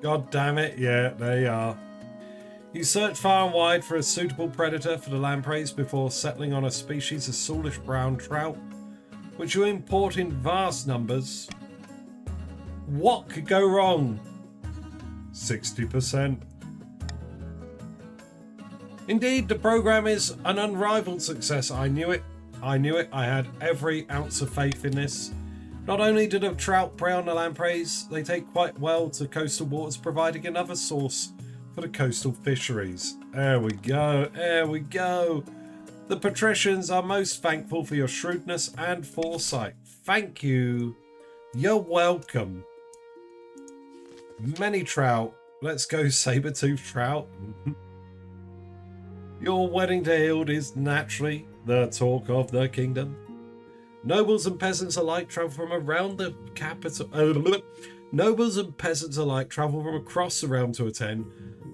God damn it. Yeah, there you are. You search far and wide for a suitable predator for the lampreys before settling on a species of Saulish brown trout, which you import in vast numbers. What could go wrong? 60%. Indeed, the program is an unrivaled success. I knew it. I knew it. I had every ounce of faith in this. Not only do the trout prey on the lampreys, they take quite well to coastal waters, providing another source for the coastal fisheries. There we go. There we go. The patricians are most thankful for your shrewdness and foresight. Thank you. You're welcome. Many trout. Let's go saber-toothed trout. Your wedding to Hild is naturally the talk of the kingdom. Nobles and peasants alike travel from around the capital. Nobles and peasants alike travel from across the realm to attend.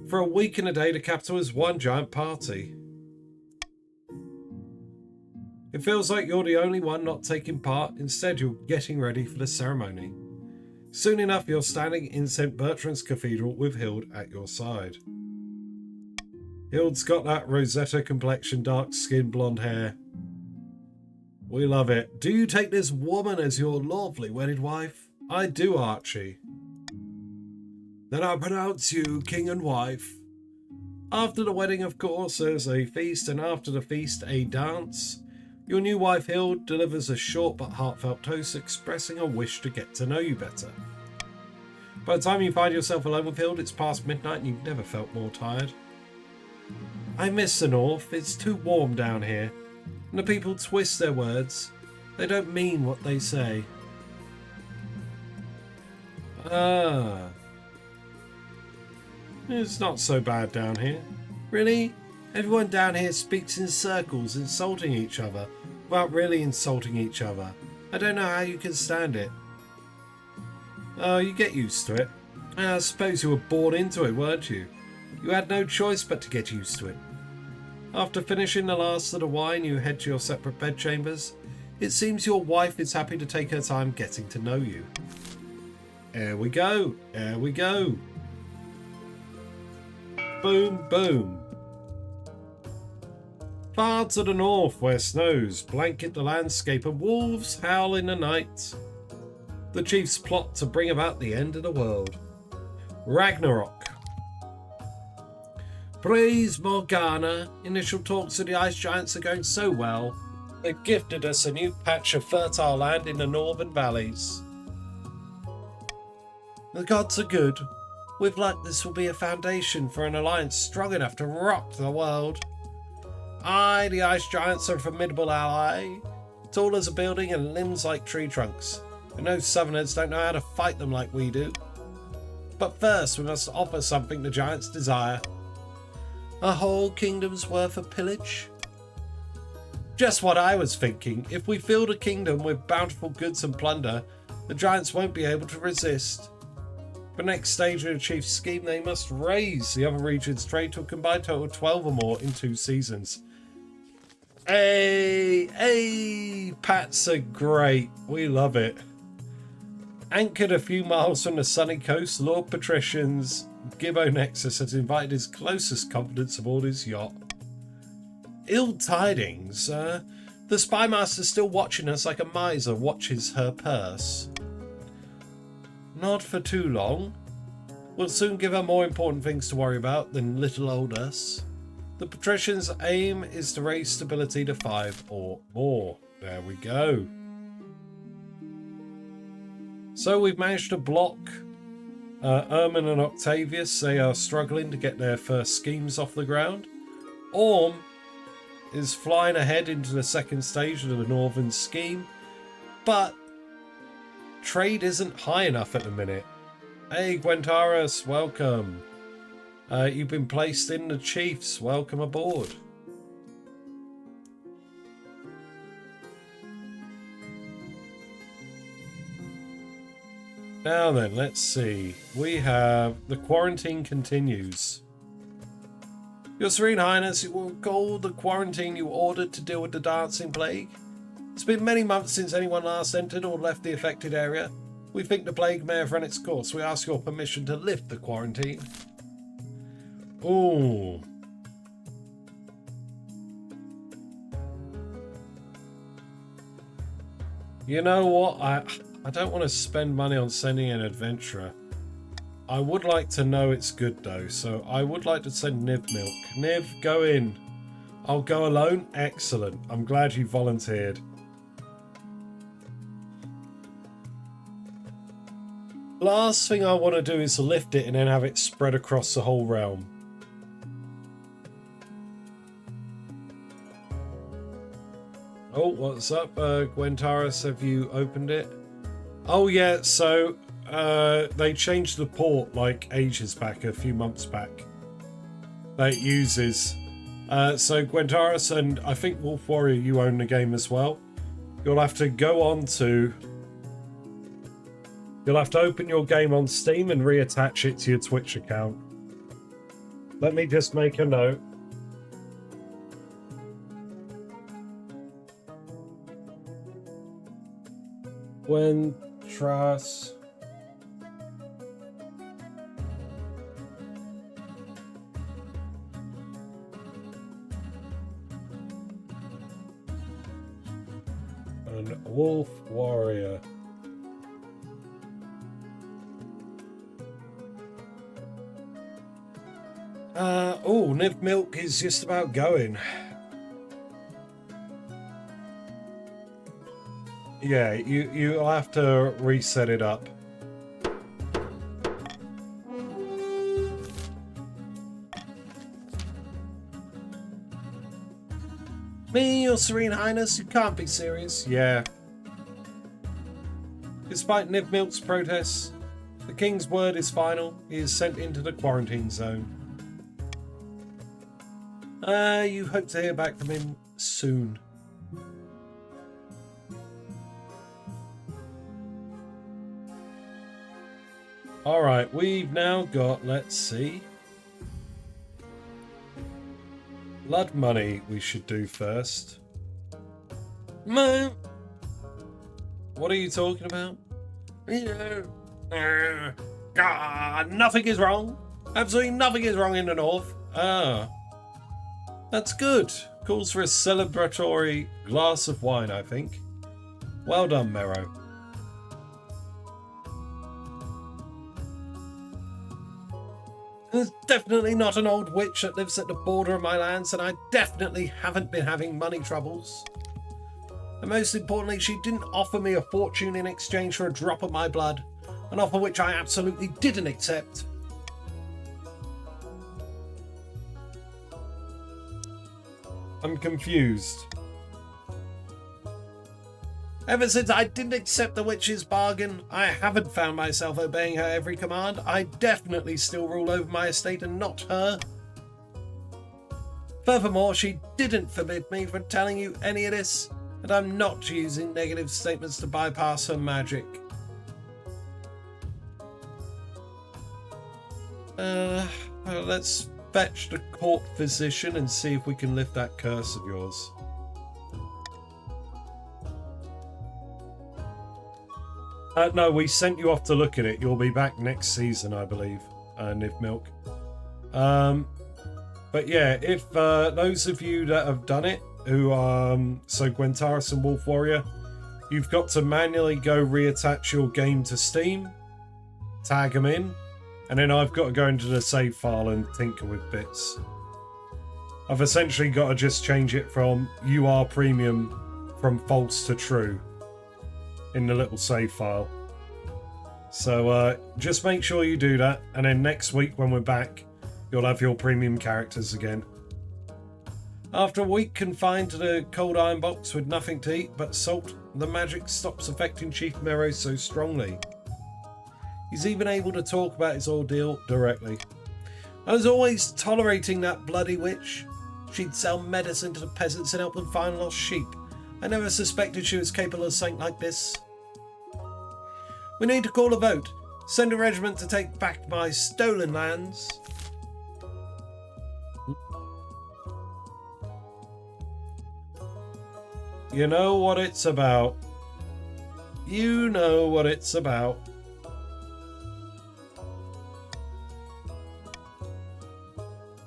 For a week and a day, the capital is one giant party. It feels like you're the only one not taking part. Instead, you're getting ready for the ceremony. Soon enough, you're standing in St. Bertrand's Cathedral with Hild at your side. Hild's got that Rosetta complexion, dark skin, blonde hair. We love it. Do you take this woman as your lawfully wedded wife? I do, Archie. Then I pronounce you king and wife. After the wedding, of course, there's a feast, and after the feast, a dance. Your new wife, Hild, delivers a short but heartfelt toast expressing a wish to get to know you better. By the time you find yourself alone with Hild, it's past midnight and you've never felt more tired. I miss the north. It's too warm down here. And the people twist their words. They don't mean what they say. It's not so bad down here. Really? Everyone down here speaks in circles, insulting each other, without really insulting each other. I don't know how you can stand it. Oh, you get used to it. I suppose you were born into it, weren't you? You had no choice but to get used to it. After finishing the last of the wine, you head to your separate bedchambers. It seems your wife is happy to take her time getting to know you. Here we go. Here we go. Boom, boom. Far to the north, where snows blanket the landscape and wolves howl in the night, the chiefs plot to bring about the end of the world. Ragnarok. Praise Morgana. Initial talks with the ice giants are going so well. They've gifted us a new patch of fertile land in the northern valleys. The gods are good. With luck, this will be a foundation for an alliance strong enough to rock the world. Aye, the ice giants are a formidable ally. Tall as a building and limbs like tree trunks. And those southerners don't know how to fight them like we do. But first, we must offer something the giants desire. A whole kingdom's worth of pillage? Just what I was thinking. If we fill the kingdom with bountiful goods and plunder, the giants won't be able to resist. For the next stage of the chief's scheme, they must raise the other region's trade to a combined total of 12 or more in 2 seasons. Hey, Pats are great. We love it. Anchored a few miles from the sunny coast, Lord Patrician's Gibbo Nexus has invited his closest confidants aboard his yacht. Ill tidings. The spymaster's still watching us like a miser watches her purse. Not for too long. We'll soon give her more important things to worry about than little old us. The Patrician's aim is to raise stability to 5 or more. There we go. So we've managed to block Ermin and Octavius. They are struggling to get their first schemes off the ground. Orm is flying ahead into the second stage of the northern scheme, but trade isn't high enough at the minute. Hey Gwentaris, welcome. You've been placed in the Chiefs. Welcome aboard. Now then, let's see. We have the quarantine continues. Your Serene Highness, you will call the quarantine you ordered to deal with the dancing plague. It's been many months since anyone last entered or left the affected area. We think the plague may have run its course. We ask your permission to lift the quarantine. Ooh. You know what? I don't want to spend money on sending an adventurer. I would like to know it's good though, so I would like to send Niv Milk. Niv, go in. I'll go alone? Excellent. I'm glad you volunteered. Last thing I want to do is lift it and then have it spread across the whole realm. Oh, what's up, Gwentaris? Have you opened it? Oh yeah, so they changed the port like ages back, a few months back, that it uses. So Gwentaris and I think Wolf Warrior, you own the game as well. you'll have to go on to... You'll have to open your game on Steam and reattach it to your Twitch account. Let me just make a note. When trust... and Wolf Warrior. Oh, Niv Milk is just about going. Yeah, you'll have to reset it up. Me, your Serene Highness, you can't be serious. Yeah. Despite Niv Milk's protests, the King's word is final. He is sent into the quarantine zone. You hope to hear back from him soon. Alright, we've now got, let's see. Blood money we should do first. What are you talking about? Nothing is wrong. Absolutely nothing is wrong in the north. That's good. Calls for a celebratory glass of wine, I think. Well done, Mero. There's definitely not an old witch that lives at the border of my lands, and I definitely haven't been having money troubles. And most importantly, she didn't offer me a fortune in exchange for a drop of my blood, an offer which I absolutely didn't accept. I'm confused. Ever since I didn't accept the witch's bargain, I haven't found myself obeying her every command. I definitely still rule over my estate and not her. Furthermore, she didn't forbid me from telling you any of this, and I'm not using negative statements to bypass her magic. Let's fetch the court physician and see if we can lift that curse of yours. No, we sent you off to look at it. You'll be back next season, I believe, Niv Milk. But yeah, if those of you that have done it, who so Gwentaris and Wolf Warrior, you've got to manually go reattach your game to Steam, tag them in, and then I've got to go into the save file and tinker with bits. I've essentially got to just change it from UR Premium from false to true in the little save file. So just make sure you do that, and then next week when we're back, you'll have your premium characters again. After a week confined to the cold iron box with nothing to eat but salt, the magic stops affecting Chief Mero so strongly. He's even able to talk about his ordeal directly. I was always tolerating that bloody witch. She'd sell medicine to the peasants and help them find lost sheep. I never suspected she was capable of something like this. We need to call a vote. Send a regiment to take back my stolen lands. You know what it's about. You know what it's about.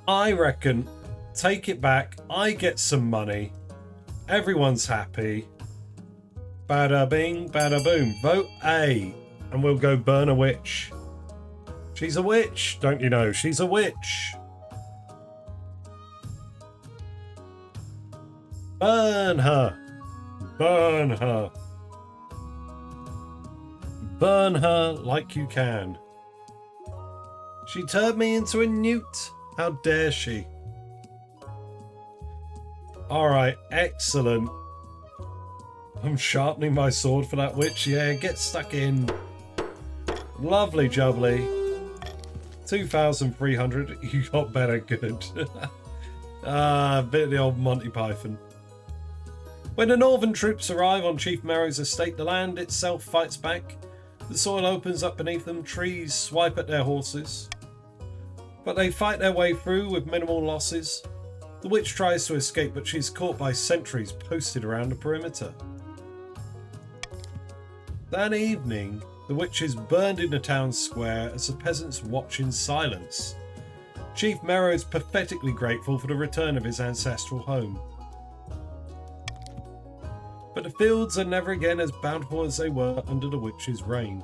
I reckon, take it back, I get some money, everyone's happy. Bada bing, bada boom. Vote A, and we'll go burn a witch. She's a witch, don't you know? She's a witch. Burn her. Burn her. Burn her like you can. She turned me into a newt. How dare she? Alright, excellent. I'm sharpening my sword for that witch. Yeah, get stuck in. Lovely jubbly. 2,300. You got better, good. Bit of the old Monty Python. When the northern troops arrive on Chief Merrow's estate, the land itself fights back. The soil opens up beneath them, trees swipe at their horses. But they fight their way through with minimal losses. The witch tries to escape, but she's caught by sentries posted around the perimeter. That evening, the witch is burned in the town square as the peasants watch in silence. Chief Merrow is pathetically grateful for the return of his ancestral home. But the fields are never again as bountiful as they were under the witch's reign.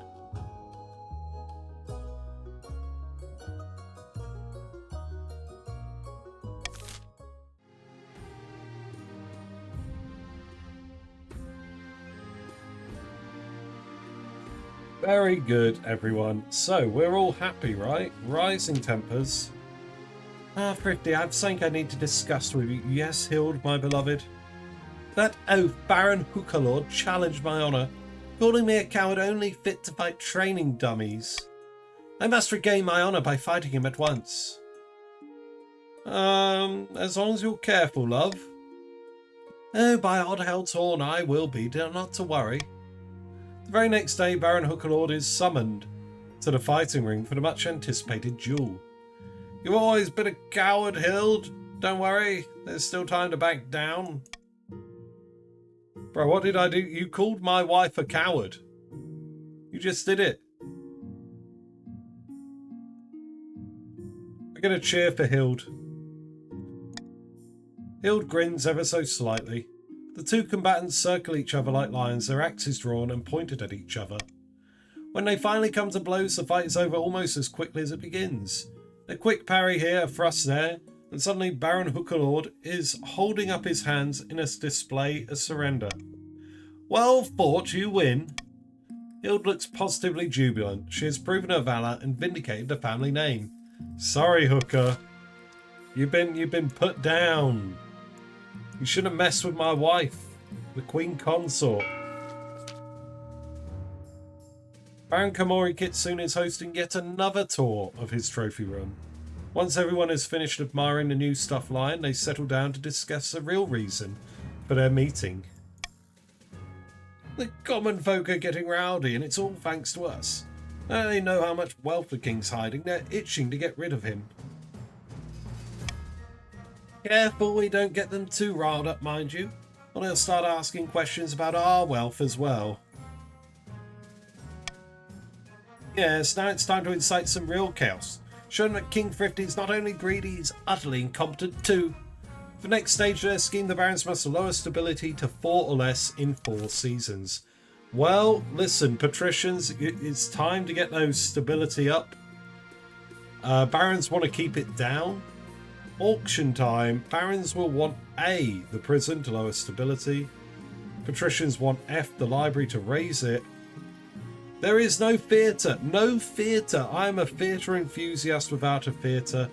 Very good, everyone. So, we're all happy, right? Rising tempers. Thrifty, I have something I need to discuss with you. Yes, Hild, my beloved. That oaf, Baron Hookalord, challenged my honour, calling me a coward only fit to fight training dummies. I must regain my honour by fighting him at once. As long as you're careful, love. Oh, by Oddheld's horn, I will be, not to worry. The very next day, Baron Hookalord is summoned to the fighting ring for the much anticipated duel. You've always been a coward, Hild. Don't worry, there's still time to back down. Bro, what did I do? You called my wife a coward. You just did it. We're going to cheer for Hild. Hild grins ever so slightly. The two combatants circle each other like lions, their axes drawn and pointed at each other. When they finally come to blows, the fight is over almost as quickly as it begins. A quick parry here, a thrust there, and suddenly Baron Hookalord is holding up his hands in a display of surrender. Well fought, you win. Hild looks positively jubilant. She has proven her valour and vindicated the family name. Sorry, Hooker. You've been put down. You shouldn't have messed with my wife, the Queen Consort. Baron Komori Kitsune is hosting yet another tour of his trophy room. Once everyone has finished admiring the new stuff line, they settle down to discuss the real reason for their meeting. The common folk are getting rowdy, and it's all thanks to us. Now they know how much wealth the king's hiding, they're itching to get rid of him. Careful we don't get them too riled up, mind you, or they'll start asking questions about our wealth as well. Yes, now it's time to incite some real chaos. Show them that King Thrifty is not only greedy, he's utterly incompetent too. For the next stage of their scheme, the barons must lower stability to 4 or less in 4 seasons. Well, listen, patricians, it's time to get those stability up. Barons want to keep it down. Auction time. Barons will want A, the prison, to lower stability. Patricians want F, the library, to raise it. There is no theatre. No theatre. I am a theatre enthusiast without a theatre.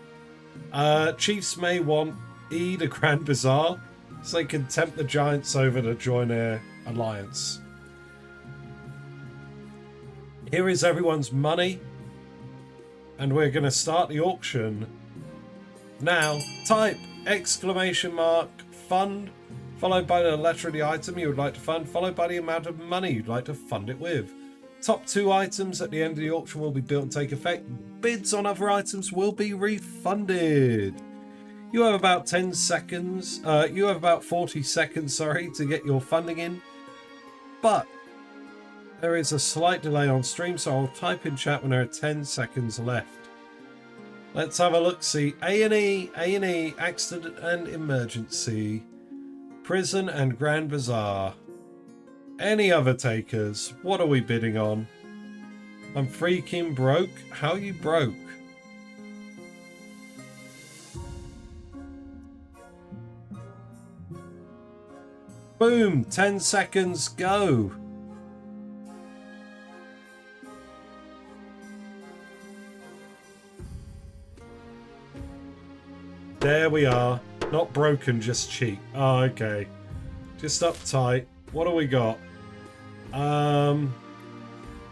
Chiefs may want E, the Grand Bazaar, so they can tempt the giants over to join their alliance. Here is everyone's money. And we're going to start the auction. Now, type !fund, followed by the letter of the item you would like to fund, followed by the amount of money you'd like to fund it with. Top 2 items at the end of the auction will be built and take effect. Bids on other items will be refunded. You have about 10 seconds, you have about 40 seconds, to get your funding in. But there is a slight delay on stream, so I'll type in chat when there are 10 seconds left. Let's have a look-see. A&E, accident and emergency. Prison and Grand Bazaar. Any other takers? What are we bidding on? I'm freaking broke. How you broke? Boom! 10 seconds, go! There we are. Not broken, just cheap. Oh, okay. Just uptight. What do we got?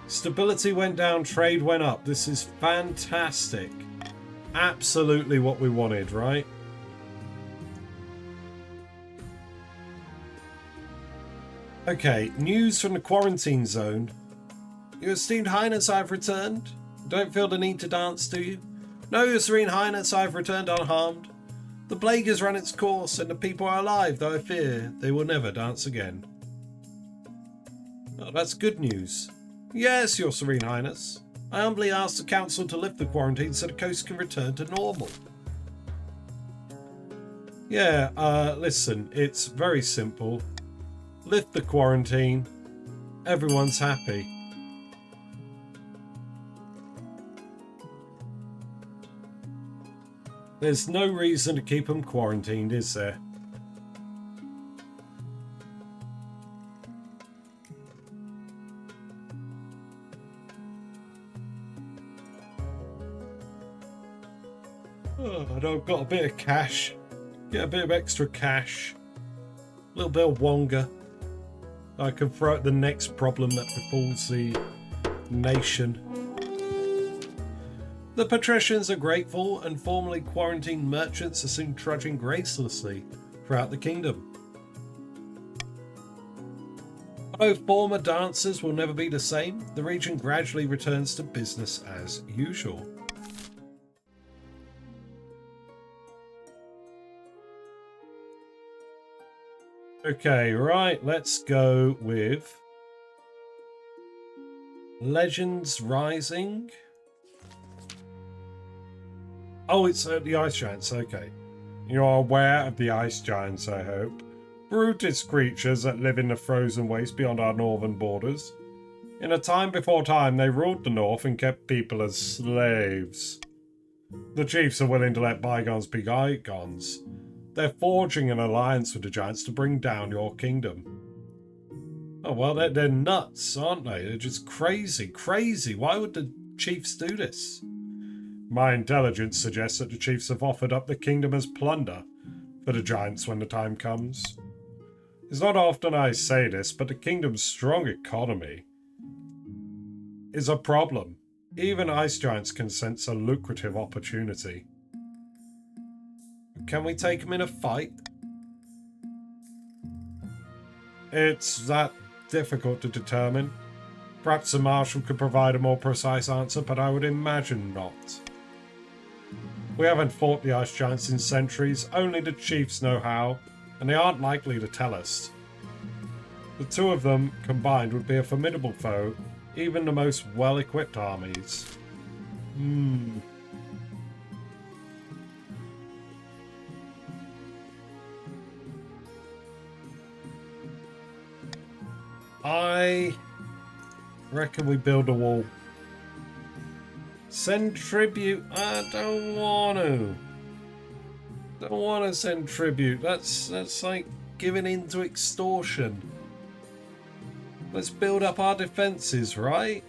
Stability went down, trade went up. This is fantastic. Absolutely what we wanted, right? Okay, news from the quarantine zone. Your esteemed highness, I've returned. Don't feel the need to dance, do you? No, your serene highness, I've returned unharmed. The plague has run its course, and the people are alive, though I fear they will never dance again. Oh, that's good news. Yes, your serene highness. I humbly ask the council to lift the quarantine so the coast can return to normal. Yeah, listen, it's very simple. Lift the quarantine. Everyone's happy. There's no reason to keep them quarantined, is there? Oh, I've got a bit of cash. Get a bit of extra cash. A little bit of wonga. I can throw at the next problem that befalls the nation. The patricians are grateful, and formerly quarantined merchants are seen trudging gracelessly throughout the kingdom. Although former dancers will never be the same, the region gradually returns to business as usual. Okay, right, let's go with Legends Rising. Oh, it's the Ice Giants, okay. You're aware of the Ice Giants, I hope. Brutish creatures that live in the frozen waste beyond our northern borders. In a time before time, they ruled the north and kept people as slaves. The chiefs are willing to let bygones be bygones. They're forging an alliance with the giants to bring down your kingdom. Oh, well, they're nuts, aren't they? They're just crazy, crazy. Why would the chiefs do this? My intelligence suggests that the chiefs have offered up the kingdom as plunder for the giants when the time comes. It's not often I say this, but the kingdom's strong economy is a problem. Even ice giants can sense a lucrative opportunity. Can we take them in a fight? It's that difficult to determine. Perhaps the marshal could provide a more precise answer, but I would imagine not. We haven't fought the ice giants in centuries, only the chiefs know how, and they aren't likely to tell us. The two of them combined would be a formidable foe, even the most well-equipped armies. I reckon we build a wall. Send tribute. I don't want to. Don't want to send tribute. That's like giving in to extortion. Let's build up our defenses, right?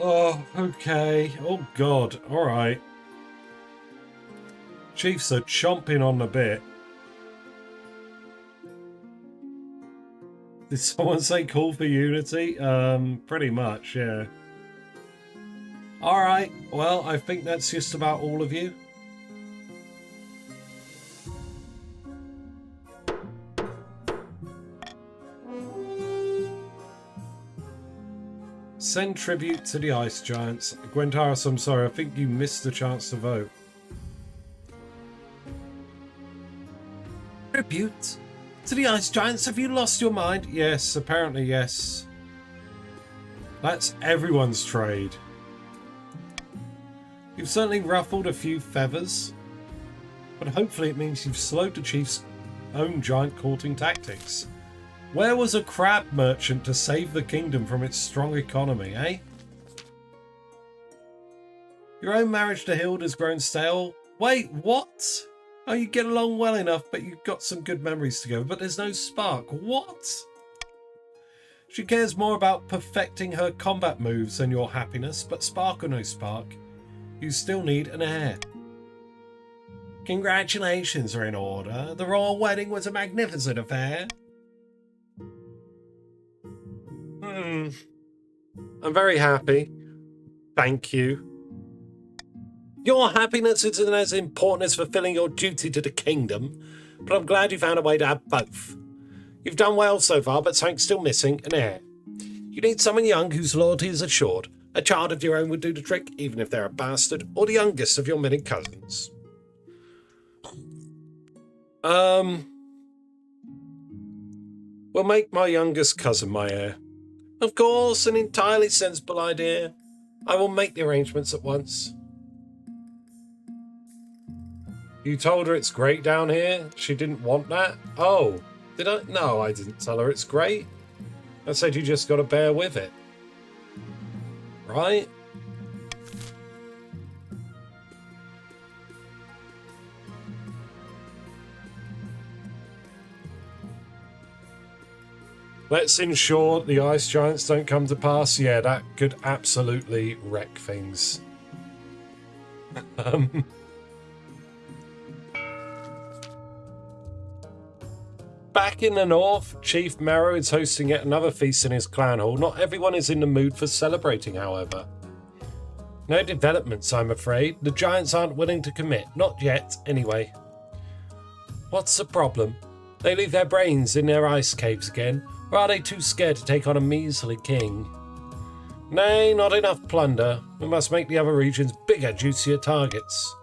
Oh, okay. Oh, God. All right. Chiefs are chomping on the bit. Did someone say call for unity? Pretty much, yeah. All right. Well, I think that's just about all of you. Send tribute to the ice giants. Gwentaris, I'm sorry, I think you missed the chance to vote. Tribute to the ice giants? Have you lost your mind? Yes, apparently yes. That's everyone's trade. You've certainly ruffled a few feathers, but hopefully it means you've slowed the chief's own giant courting tactics. Where was a crab merchant to save the kingdom from its strong economy, eh? Your own marriage to Hild has grown stale. Wait, what? Oh, you get along well enough, but you've got some good memories together, but there's no spark. What? She cares more about perfecting her combat moves than your happiness, but spark or no spark, you still need an heir. Congratulations are in order. The royal wedding was a magnificent affair. I'm very happy. Thank you. Your happiness isn't as important as fulfilling your duty to the kingdom, but I'm glad you found a way to have both. You've done well so far, but something's still missing, an heir. You need someone young whose loyalty is assured. A child of your own would do the trick, even if they're a bastard, or the youngest of your many cousins. We'll make my youngest cousin my heir. Of course, an entirely sensible idea. I will make the arrangements at once. You told her it's great down here? She didn't want that? Oh, did I? No, I didn't tell her it's great. I said you just got to bear with it. Right? Let's ensure the ice giants don't come to pass. Yeah, that could absolutely wreck things. Back in the north, Chief Marrow is hosting yet another feast in his clan hall. Not everyone is in the mood for celebrating, however. No developments, I'm afraid. The giants aren't willing to commit. Not yet, anyway. What's the problem? They leave their brains in their ice caves again, or are they too scared to take on a measly king? Nay, not enough plunder. We must make the other regions bigger, juicier targets.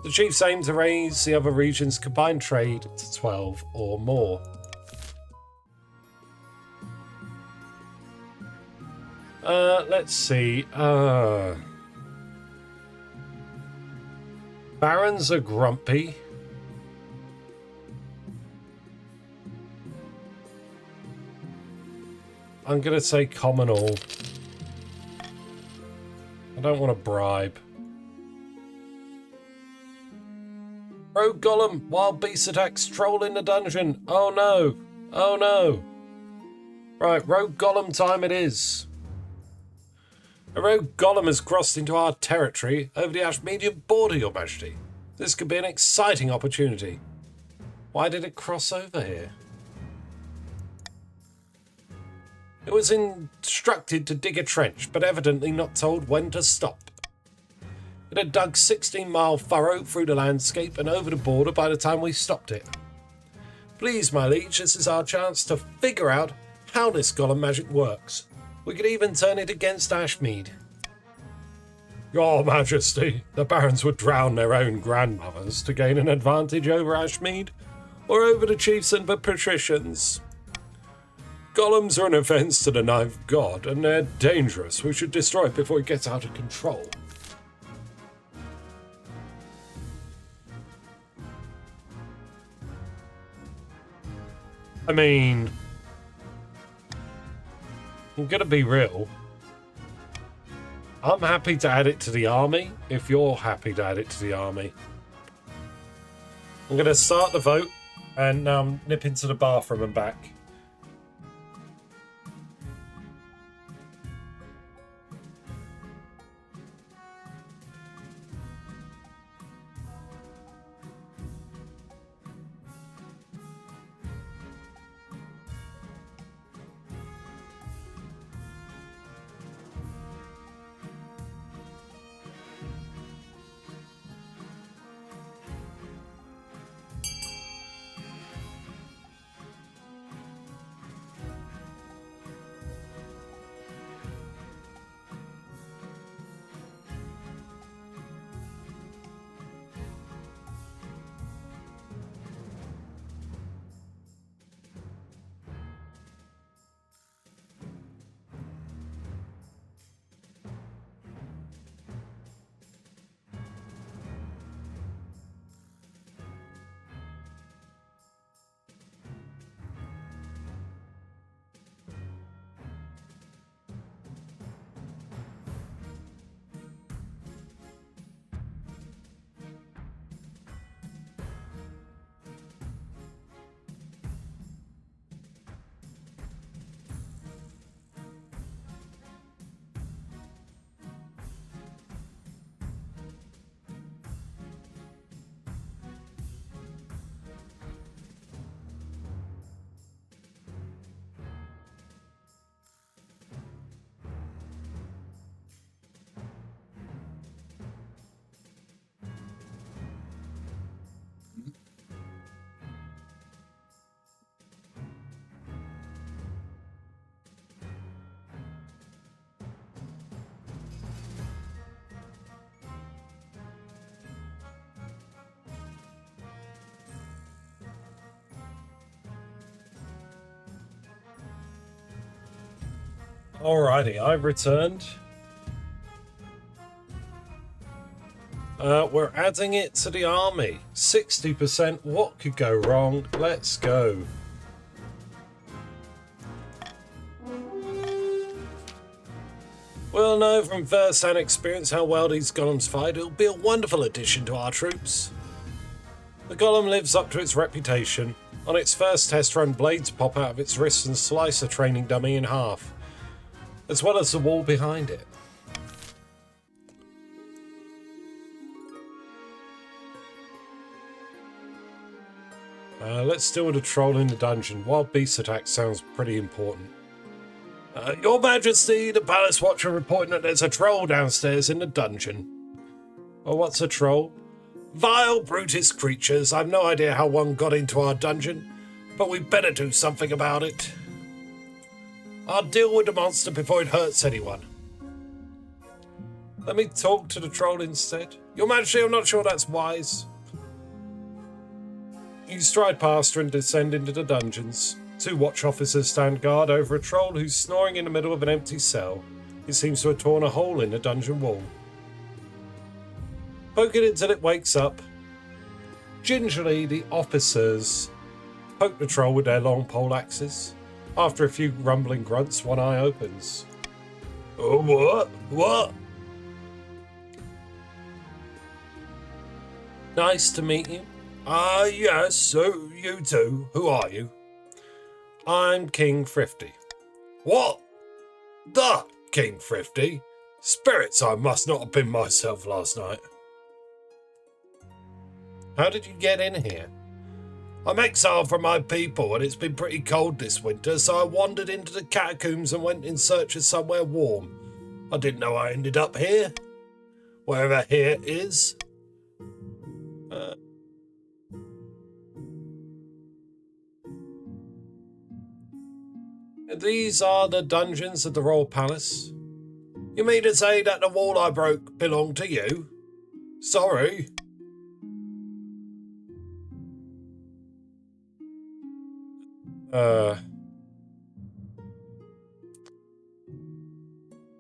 The chiefs aim to raise the other regions' combined trade to 12 or more. Let's see. Barons are grumpy. I'm going to say common all. I don't want to bribe. Rogue Golem, wild beast attacks troll in the dungeon. Oh no. Oh no. Right, Rogue Golem time it is. A Rogue Golem has crossed into our territory over the Ashmedian border, Your Majesty. This could be an exciting opportunity. Why did it cross over here? It was instructed to dig a trench, but evidently not told when to stop. It had dug 16-mile furrow through the landscape and over the border by the time we stopped it. Please, my liege, this is our chance to figure out how this golem magic works. We could even turn it against Ashmead. Your Majesty, the barons would drown their own grandmothers to gain an advantage over Ashmead, or over the chiefs and the patricians. Golems are an offence to the Ninth God, and they're dangerous. We should destroy it before it gets out of control. I mean, I'm gonna be real. I'm happy to add it to the army, if you're happy to add it to the army. I'm gonna start the vote, and nip into the bathroom and back. Alrighty, I've returned. We're adding it to the army. 60%. What could go wrong? Let's go. We'll know from first-hand experience how well these golems fight. It'll be a wonderful addition to our troops. The golem lives up to its reputation. On its first test run, blades pop out of its wrists and slice a training dummy in half, as well as the wall behind it. Let's deal with a troll in the dungeon. Wild beast attack sounds pretty important. Your Majesty, the Palace Watcher reporting that there's a troll downstairs in the dungeon. Oh, what's a troll? Vile, brutish creatures. I've no idea how one got into our dungeon, but we better do something about it. I'll deal with the monster before it hurts anyone. Let me talk to the troll instead. Your Majesty, I'm not sure that's wise. You stride past her and descend into the dungeons. 2 watch officers stand guard over a troll who's snoring in the middle of an empty cell. He seems to have torn a hole in the dungeon wall. Poke it until it wakes up. Gingerly, the officers poke the troll with their long pole axes. After a few rumbling grunts, one eye opens. Oh, what? What? Nice to meet you. Yes, so you too. Who are you? I'm King Thrifty. What? The King Thrifty? Spirits, I must not have been myself last night. How did you get in here? I'm exiled from my people and it's been pretty cold this winter, so I wandered into the catacombs and went in search of somewhere warm. I didn't know I ended up here. Wherever here is. These are the dungeons of the Royal Palace. You mean to say that the wall I broke belonged to you? Sorry.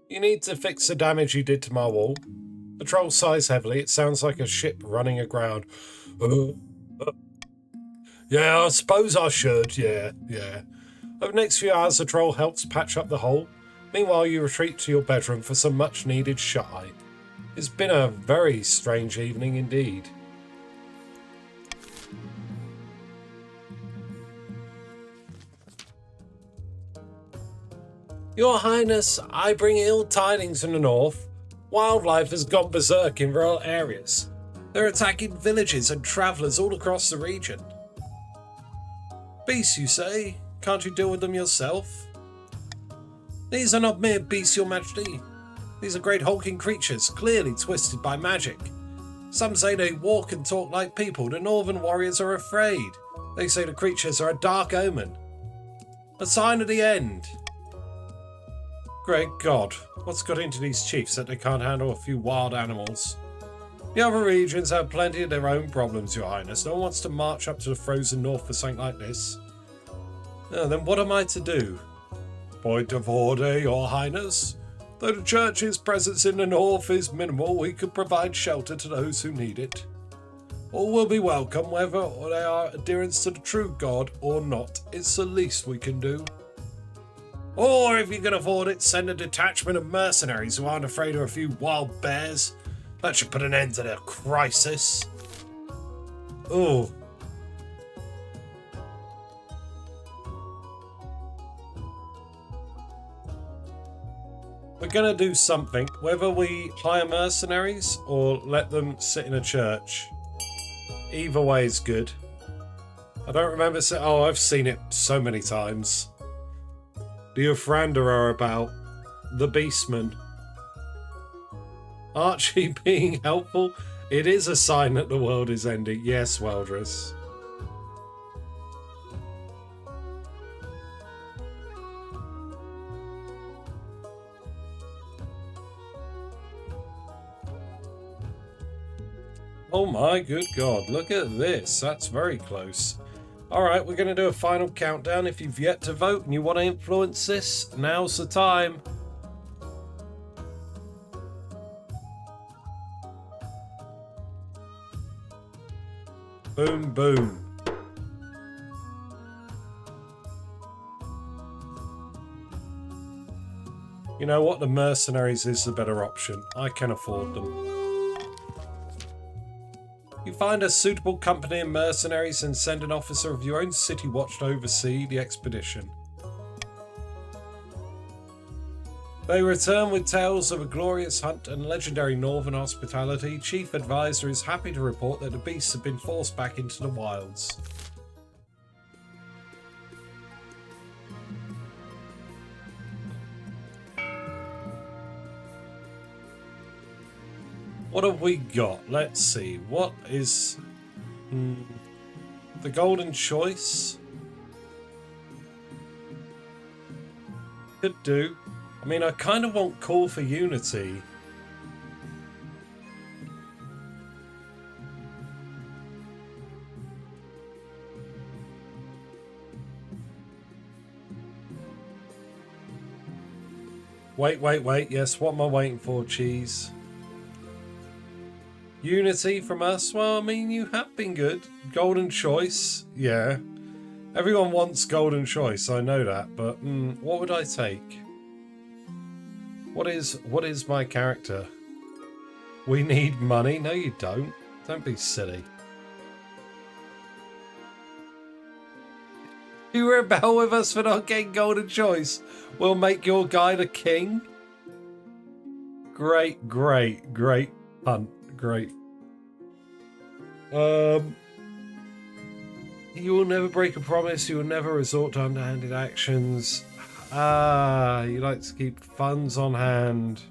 You need to fix the damage you did to my wall. The troll sighs heavily. It sounds like a ship running aground. Yeah, I suppose I should. Yeah. Over the next few hours, the troll helps patch up the hole. Meanwhile, you retreat to your bedroom for some much-needed shut-eye. It's been a very strange evening indeed. Your Highness, I bring ill tidings from the north. Wildlife has gone berserk in rural areas. They're attacking villages and travellers all across the region. Beasts, you say? Can't you deal with them yourself? These are not mere beasts, Your Majesty. These are great hulking creatures, clearly twisted by magic. Some say they walk and talk like people. The northern warriors are afraid. They say the creatures are a dark omen. A sign of the end. Great God, what's got into these chiefs that they can't handle a few wild animals? The other regions have plenty of their own problems, Your Highness. No one wants to march up to the frozen north for something like this. Then what am I to do? Point of order, Your Highness. Though the Church's presence in the north is minimal, we could provide shelter to those who need it. All will be welcome, whether they are adherents to the true God or not. It's the least we can do. Or, if you can afford it, send a detachment of mercenaries who aren't afraid of a few wild bears. That should put an end to the crisis. Oh. We're going to do something, whether we hire mercenaries or let them sit in a church. Either way is good. I don't remember I've seen it so many times. The Ufranda are about. The Beastmen. Archie being helpful. It is a sign that the world is ending. Yes, Weldress. Oh my good God, look at this. That's very close. Alright, we're going to do a final countdown. If you've yet to vote and you want to influence this, now's the time. Boom, boom. You know what? The mercenaries is the better option. I can afford them. You find a suitable company of mercenaries and send an officer of your own city watch to oversee the expedition. They return with tales of a glorious hunt and legendary northern hospitality. Chief Advisor is happy to report that the beasts have been forced back into the wilds. What have we got? Let's see. What is the golden choice? Could do. I mean, I kind of want call for unity. Wait. Yes, what am I waiting for, cheese? Unity from us? Well, I mean, you have been good. Golden choice? Yeah. Everyone wants golden choice, I know that, but what would I take? What is my character? We need money? No, you don't. Don't be silly. You rebel with us for not getting golden choice. We'll make your guy the king. Great punt. Great. You will never break a promise. You will never resort to underhanded actions. You like to keep funds on hand.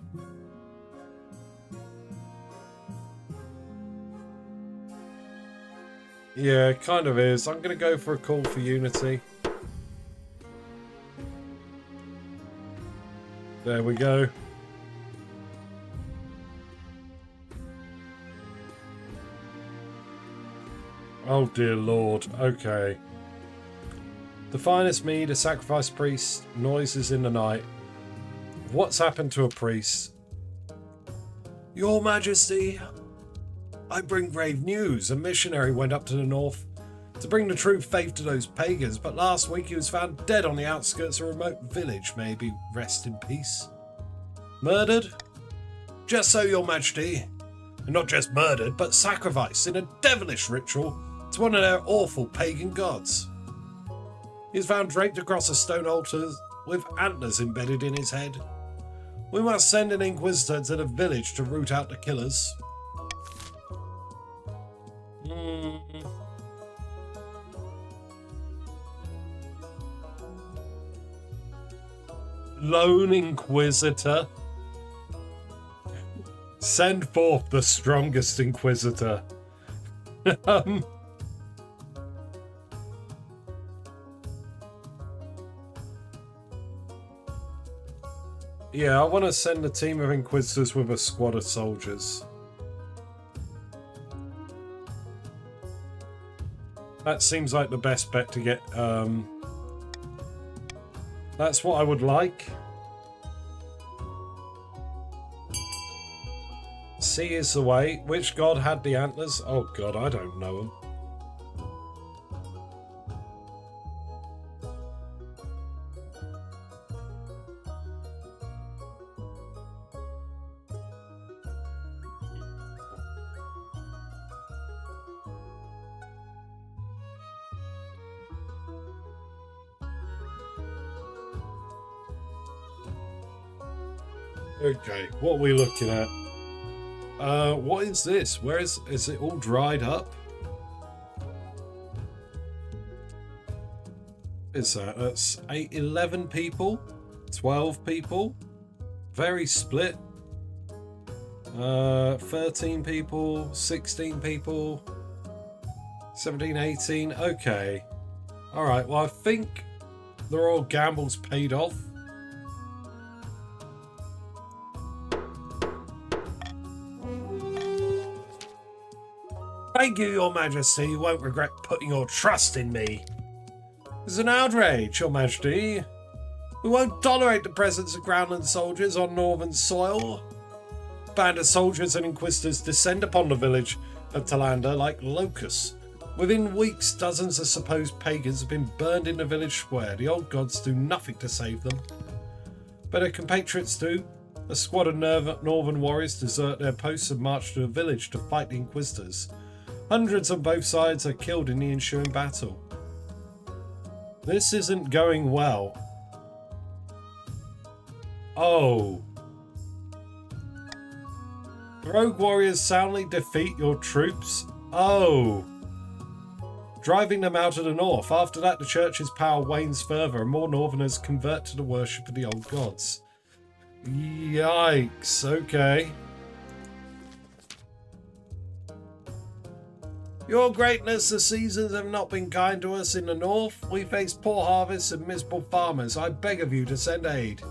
Yeah, it kind of is. I'm going to go for a call for unity. There we go. Oh dear Lord. Okay. The finest mead, a sacrifice priest, noises in the night. What's happened to a priest? Your Majesty, I bring grave news. A missionary went up to the north to bring the true faith to those pagans, but last week he was found dead on the outskirts of a remote village. May he rest in peace. Murdered? Just so, Your Majesty. And not just murdered, but sacrificed in a devilish ritual to one of their awful pagan gods. He is found draped across a stone altar with antlers embedded in his head. We must send an inquisitor to the village to root out the killers. Lone inquisitor. Send forth the strongest inquisitor. Yeah, I want to send a team of inquisitors with a squad of soldiers. That seems like the best bet to get. That's what I would like. C is the way. Which god had the antlers? Oh god, I don't know them. Okay, what are we looking at? What is this? Where is it all dried up? Is that? That's 11 people, 12 people, very split. 13 people, 16 people, 17, 18. Okay. All right. Well, I think they're all gambles paid off. Thank you, Your Majesty. You won't regret putting your trust in me. It's an outrage, Your Majesty. We won't tolerate the presence of groundland soldiers on northern soil. A band of soldiers and inquisitors descend upon the village of Talander like locusts, Within weeks, dozens of supposed pagans have been burned in the village square. The old gods do nothing to save them. But their compatriots do. A squad of northern warriors desert their posts and march to the village to fight the Inquisitors. Hundreds on both sides are killed in the ensuing battle. This isn't going well. Oh. Rogue warriors soundly defeat your troops. Oh. Driving them out of the north. After that, the church's power wanes further and more northerners convert to the worship of the old gods. Yikes. Okay. Your greatness, the seasons have not been kind to us in the north. We face poor harvests and miserable farmers. I beg of you to send aid.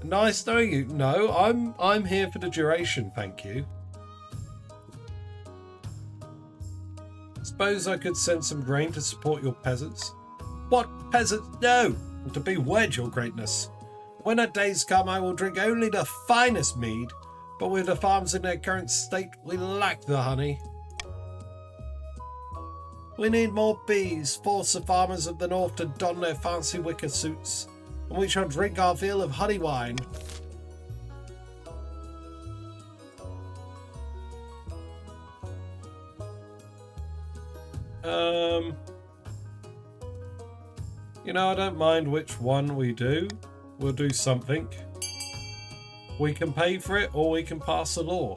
Nice knowing you. No, I'm here for the duration, thank you. Suppose I could send some grain to support your peasants. What peasants? No! To be wed, your greatness. When that days come, I will drink only the finest mead, but with the farms in their current state, we lack the honey. We need more bees, force the farmers of the north to don their fancy wicker suits, and we shall drink our fill of honey wine. You know, I don't mind which one we do. We'll do something. We can pay for it or we can pass a law.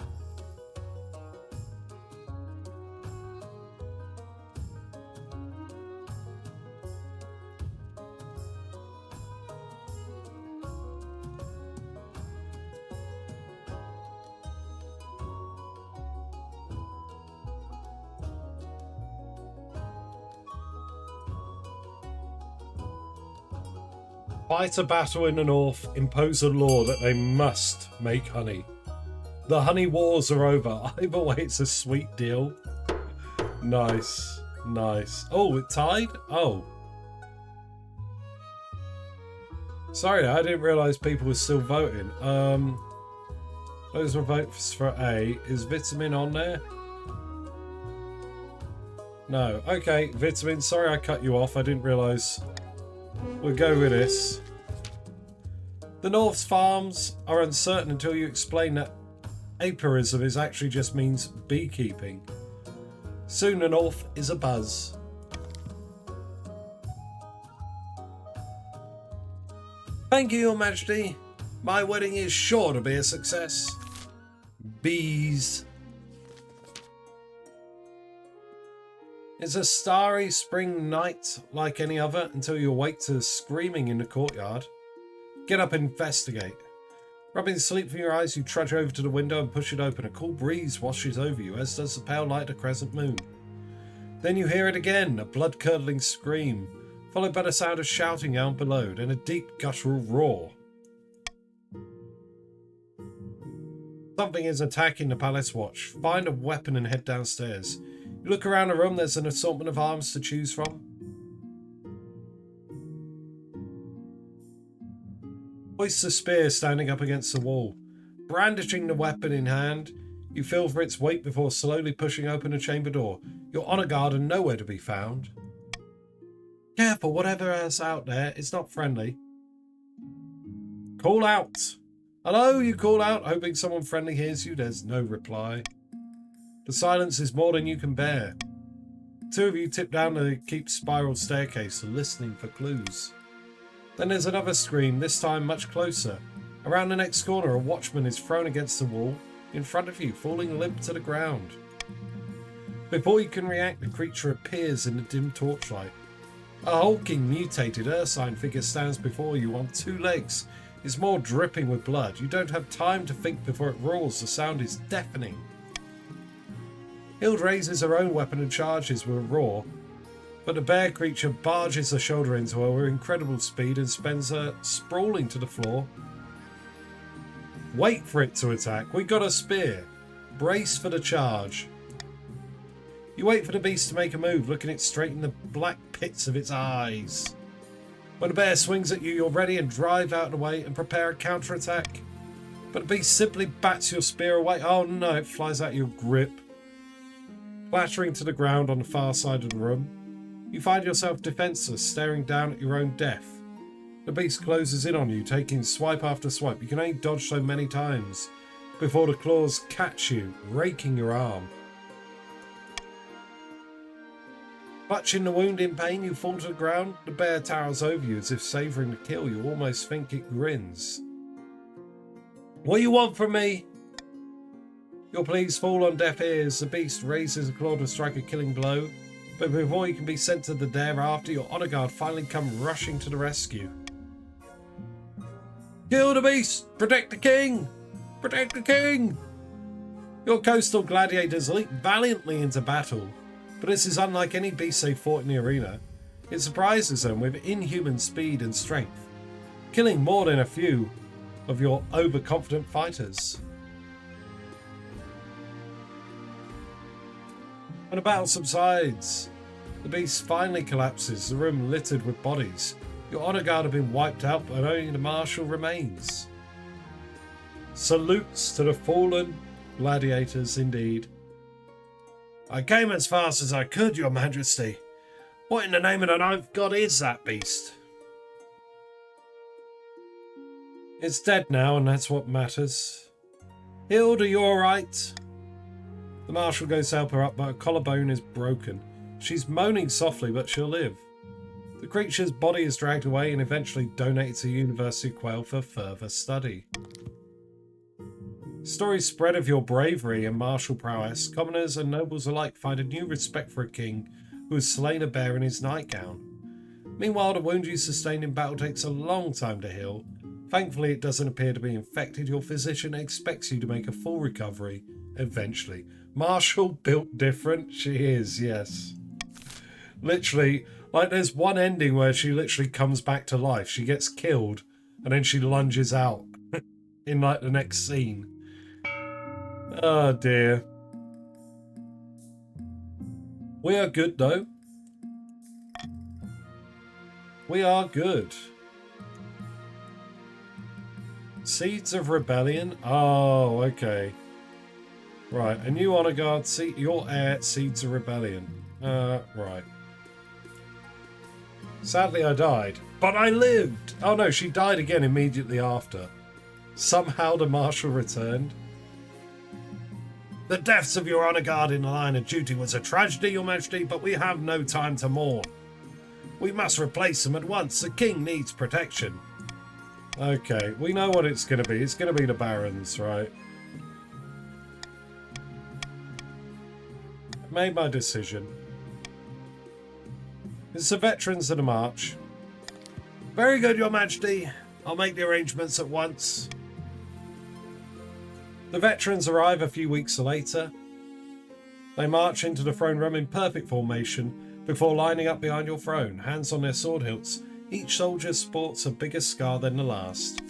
Fight a battle in the north, impose a law that they must make honey. The honey wars are over. Either way, it's a sweet deal. Nice, nice. Oh, it tied? Oh. Sorry, I didn't realise people were still voting. Those were votes for A. Is Vitamin on there? No. Okay, Vitamin, sorry I cut you off. I didn't realise. We'll go with this. The North's farms are uncertain until you explain that apiarism is actually just means beekeeping. Soon the North is abuzz. Thank you, Your Majesty. My wedding is sure to be a success. Bees. It's a starry spring night like any other until you awake to screaming in the courtyard. Get up and investigate. Rubbing sleep from your eyes, you trudge over to the window and push it open. A cool breeze washes over you, as does the pale light of the crescent moon. Then you hear it again, a blood-curdling scream, followed by the sound of shouting down below, then a deep guttural roar. Something is attacking the palace watch. Find a weapon and head downstairs. You look around the room, there's an assortment of arms to choose from. Hoist the spear standing up against the wall. Brandishing the weapon in hand, you feel for its weight before slowly pushing open a chamber door. You're on a guard and nowhere to be found. Careful, whatever is out there, it's not friendly. Call out. Hello, you call out, hoping someone friendly hears you. There's no reply. The silence is more than you can bear. Two of you tip down the keep spiral staircase, listening for clues. Then there's another scream, this time much closer. Around the next corner, a watchman is thrown against the wall in front of you, falling limp to the ground. Before you can react, the creature appears in the dim torchlight. A hulking, mutated ursine figure stands before you on two legs. It's more dripping with blood. You don't have time to think before it roars. The sound is deafening. Hild raises her own weapon and charges with a roar, but the bear creature barges her shoulder into her with incredible speed and spends her sprawling to the floor. Wait for it to attack. We got a spear. Brace for the charge. You wait for the beast to make a move, looking it straight in the black pits of its eyes. When the bear swings at you, you're ready and drive out of the way and prepare a counterattack. But the beast simply bats your spear away. Oh no, it flies out your grip. Clattering to the ground on the far side of the room, you find yourself defenseless, staring down at your own death. The beast closes in on you, taking swipe after swipe. You can only dodge so many times before the claws catch you, raking your arm. Clutching the wound in pain, you fall to the ground. The bear towers over you as if savouring the kill. You almost think it grins. What do you want from me? Your pleas fall on deaf ears. The beast raises a claw to strike a killing blow. But before you can be sent to the dare after, your honour guard finally come rushing to the rescue. Kill the beast! Protect the king! Protect the king! Your coastal gladiators leap valiantly into battle. But this is unlike any beast they fought in the arena. It surprises them with inhuman speed and strength, killing more than a few of your overconfident fighters. When the battle subsides, the beast finally collapses, the room littered with bodies. Your honour guard have been wiped out, but only the marshal remains. Salutes to the fallen gladiators indeed. I came as fast as I could, your majesty. What in the name of the ninth god is that beast? It's dead now, and that's what matters. Hilda, you alright? The marshal goes to help her up, but her collarbone is broken. She's moaning softly, but she'll live. The creature's body is dragged away and eventually donated to the University of Quail for further study. Stories spread of your bravery and martial prowess. Commoners and nobles alike find a new respect for a king who has slain a bear in his nightgown. Meanwhile, the wound you sustained in battle takes a long time to heal. Thankfully, it doesn't appear to be infected. Your physician expects you to make a full recovery eventually. Marshall built different? She is, yes. Literally, like there's one ending where she literally comes back to life. She gets killed and then she lunges out in like the next scene. Oh dear. We are good though. We are good. Seeds of Rebellion? Oh, okay. Right, a new honor guard, your heir, Seeds of Rebellion. Right. Sadly I died, but I lived! Oh no, she died again immediately after. Somehow the marshal returned. The deaths of your honour guard in the line of duty was a tragedy, your majesty, but we have no time to mourn. We must replace them at once. The king needs protection. Okay, we know what it's going to be. It's going to be the barons, right? I made my decision. It's the veterans of the march. Very good, your majesty. I'll make the arrangements at once. The veterans arrive a few weeks later. They march into the throne room in perfect formation before lining up behind your throne, hands on their sword hilts. Each soldier sports a bigger scar than the last.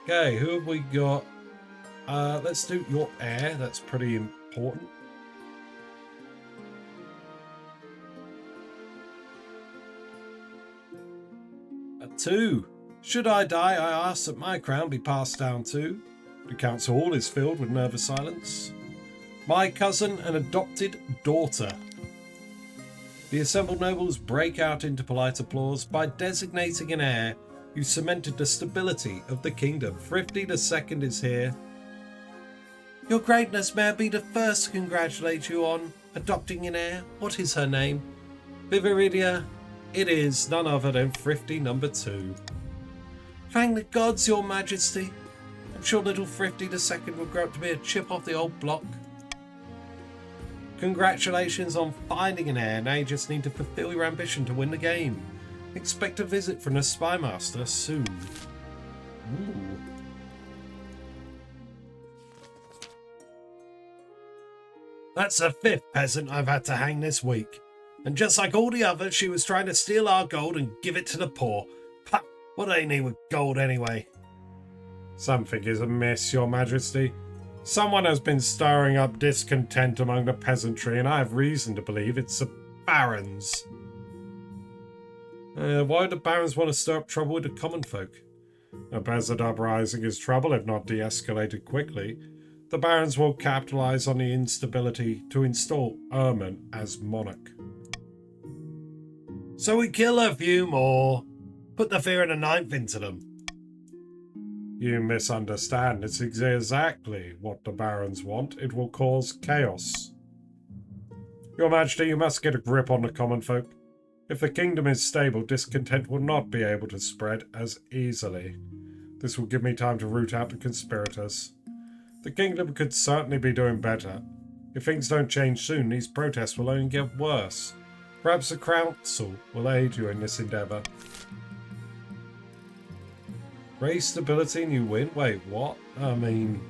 Okay, who have we got? Let's do your heir. That's pretty important. A 2. Should I die, I ask that my crown be passed down to. The council hall is filled with nervous silence. My cousin and adopted daughter. The assembled nobles break out into polite applause. By designating an heir, you cemented the stability of the kingdom. Thrifty II is here. Your greatness, may I be the first to congratulate you on adopting an heir. What is her name? Viviridia. It is none other than Thrifty II. Thank the gods, your majesty. I'm sure little Thrifty II will grow up to be a chip off the old block. Congratulations on finding an heir. Now you just need to fulfill your ambition to win the game. Expect a visit from the Spy Master soon. Ooh. That's the 5th peasant I've had to hang this week. And just like all the others, she was trying to steal our gold and give it to the poor. Ha! What do they need with gold anyway? Something is amiss, your majesty. Someone has been stirring up discontent among the peasantry, and I have reason to believe it's the barons. Why would the barons want to stir up trouble with the common folk? A peasant uprising is trouble if not de-escalated quickly. The barons will capitalise on the instability to install Erman as monarch. So we kill a few more. Put the fear of the ninth into them. You misunderstand. It's exactly what the barons want. It will cause chaos. Your Majesty, you must get a grip on the common folk. If the kingdom is stable, discontent will not be able to spread as easily. This will give me time to root out the conspirators. The kingdom could certainly be doing better. If things don't change soon, these protests will only get worse. Perhaps the council will aid you in this endeavour. Raise stability and you win? Wait, what? I mean...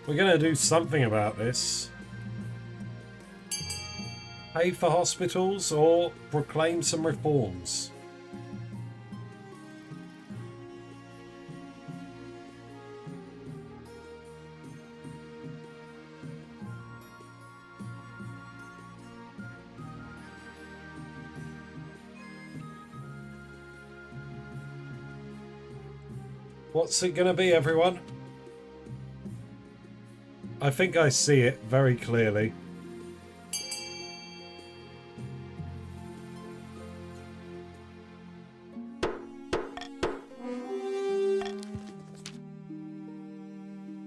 we're going to do something about this. Pay for hospitals or proclaim some reforms. What's it going to be, everyone? I think I see it very clearly.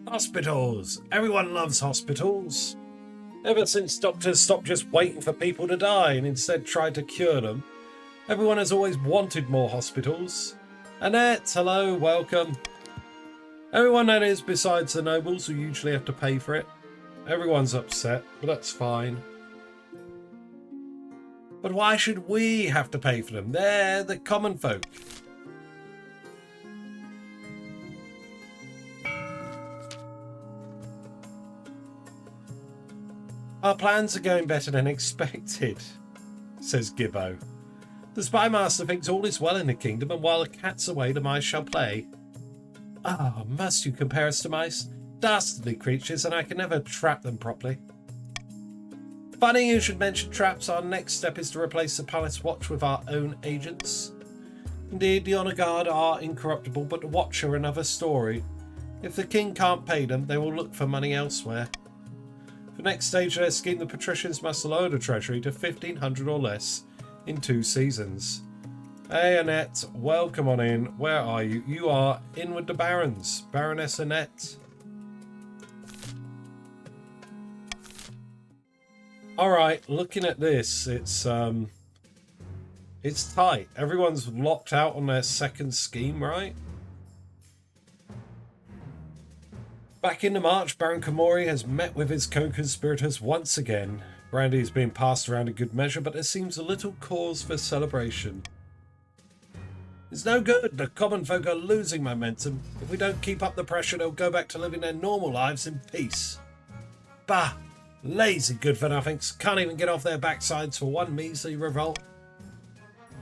Hospitals! Everyone loves hospitals. Ever since doctors stopped just waiting for people to die and instead tried to cure them, everyone has always wanted more hospitals. Annette, hello, welcome. Everyone that is besides the nobles who usually have to pay for it. Everyone's upset, but that's fine. But why should we have to pay for them? They're the common folk. Our plans are going better than expected, says Gibbo. The Spymaster thinks all is well in the kingdom, and while the cat's away, the mice shall play. Ah, must you compare us to mice? Dastardly creatures, and I can never trap them properly. Funny you should mention traps. Our next step is to replace the palace watch with our own agents. Indeed, the Honour Guard are incorruptible, but the watch are another story. If the king can't pay them, they will look for money elsewhere. For the next stage of their scheme, the patricians must lower the treasury to 1,500 or less in 2 seasons. Hey Annette, welcome on in. Where are you? You are in with the barons. Baroness Annette. Alright, looking at this, it's tight. Everyone's locked out on their second scheme, right? Back into March, Baron Komori has met with his co-conspirators once again. Brandy is being passed around in good measure, but there seems a little cause for celebration. It's no good. The common folk are losing momentum. If we don't keep up the pressure, they'll go back to living their normal lives in peace. Bah! Lazy good-for-nothings. Can't even get off their backsides for one measly revolt.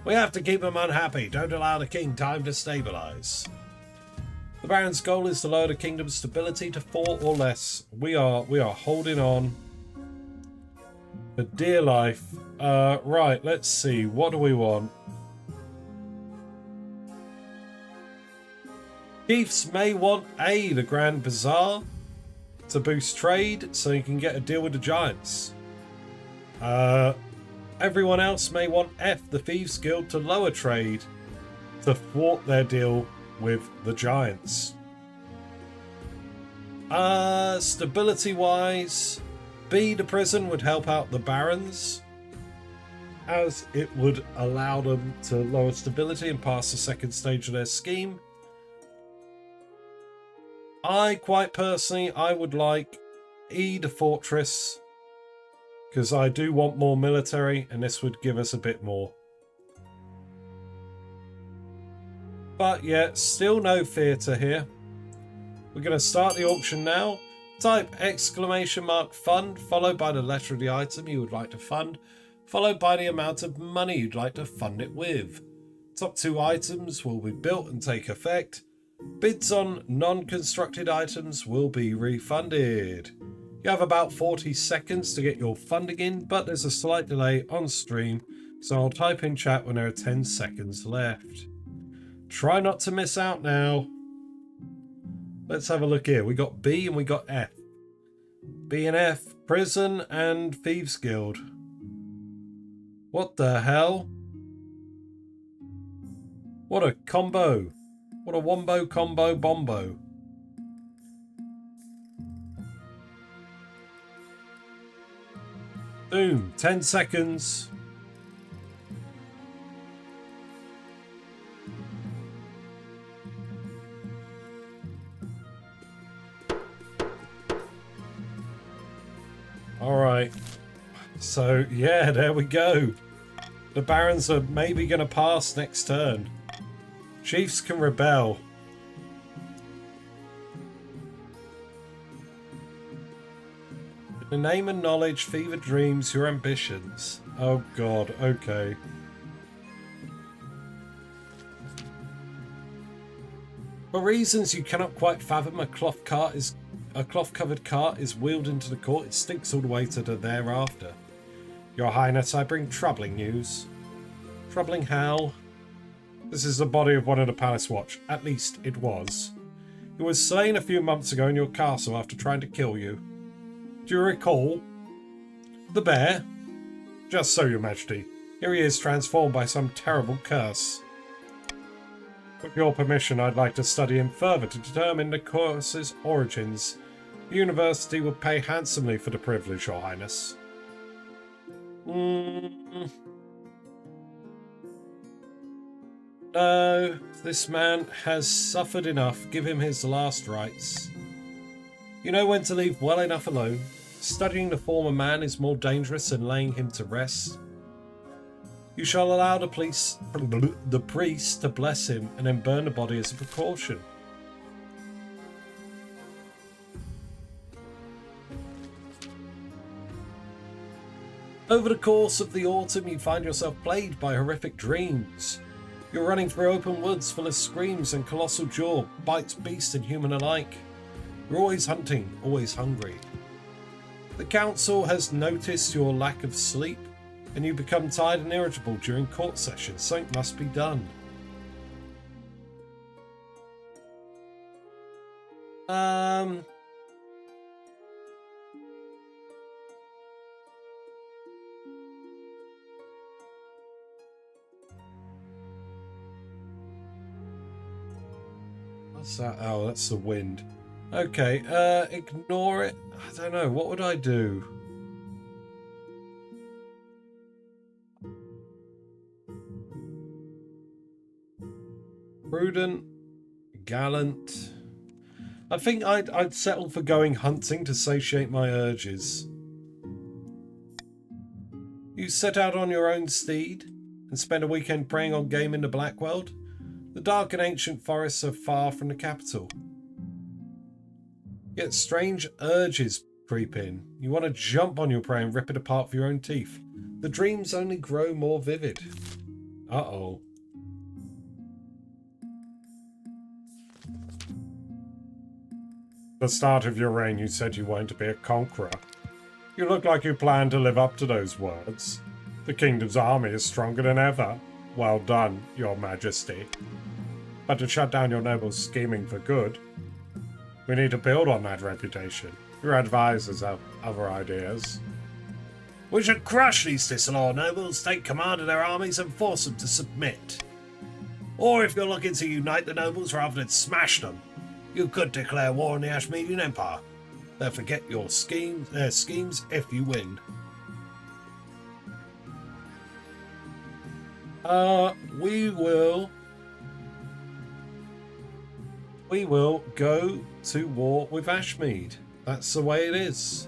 We have to keep them unhappy. Don't allow the king time to stabilise. The Baron's goal is to lower the kingdom's stability to 4 or less. We are holding on for dear life. Right, let's see. What do we want? Chiefs may want A, the Grand Bazaar, to boost trade so you can get a deal with the giants. Everyone else may want F, the Thieves Guild, to lower trade to thwart their deal with the giants. Stability wise, B, the prison would help out the barons, as it would allow them to lower stability and pass the second stage of their scheme. Quite personally, I would like E, the fortress, because I do want more military, and this would give us a bit more. But yeah, still no theatre here. We're going to start the auction now. Type !fund, followed by the letter of the item you would like to fund, followed by the amount of money you'd like to fund it with. Top 2 items will be built and take effect. Bids on non-constructed items will be refunded. You have about 40 seconds to get your funding in, but there's a slight delay on stream, so I'll type in chat when there are 10 seconds left. Try not to miss out now. Let's have a look here. We got B and we got F. B and F, Prison and Thieves Guild. What the hell? What a combo. What a wombo combo bombo. Boom, 10 seconds. Alright. So, yeah, there we go. The Barons are maybe going to pass next turn. Chiefs can rebel. The name and knowledge, fever dreams, your ambitions. Oh god, okay. For reasons you cannot quite fathom, a cloth-covered cart is wheeled into the court. It stinks all the way to the thereafter. Your Highness, I bring troubling news. Troubling how? This is the body of one of the Palace Watch. At least it was. He was slain a few months ago in your castle after trying to kill you. Do you recall? The bear? Just so, Your Majesty. Here he is, transformed by some terrible curse. With your permission, I'd like to study him further to determine the curse's origins. The university would pay handsomely for the privilege, Your Highness. No, this man has suffered enough. Give him his last rites. You know when to leave well enough alone. Studying the former man is more dangerous than laying him to rest. You shall allow the priest to bless him and then burn the body as a precaution. Over the course of the autumn, you find yourself plagued by horrific dreams. You're running through open woods full of screams and colossal jaw, bites beast and human alike. You're always hunting, always hungry. The council has noticed your lack of sleep, and you become tired and irritable during court sessions. Something must be done. What's that? Oh, that's the wind. Okay, ignore it. I don't know. What would I do? Prudent, gallant. I think I'd settle for going hunting to satiate my urges. You set out on your own steed and spend a weekend preying on game in the Blackworld. The dark and ancient forests are far from the capital. Yet strange urges creep in. You want to jump on your prey and rip it apart with your own teeth. The dreams only grow more vivid. Uh-oh. At the start of your reign, you said you wanted to be a conqueror. You look like you plan to live up to those words. The kingdom's army is stronger than ever. Well done, Your Majesty. But to shut down your nobles scheming for good, we need to build on that reputation. Your advisors have other ideas. We should crush these disloyal nobles, take command of their armies and force them to submit. Or if you're looking to unite the nobles rather than smash them, you could declare war on the Ashmedian Empire. They'll forget your schemes if you win. We will go to war with Ashmead. That's the way it is.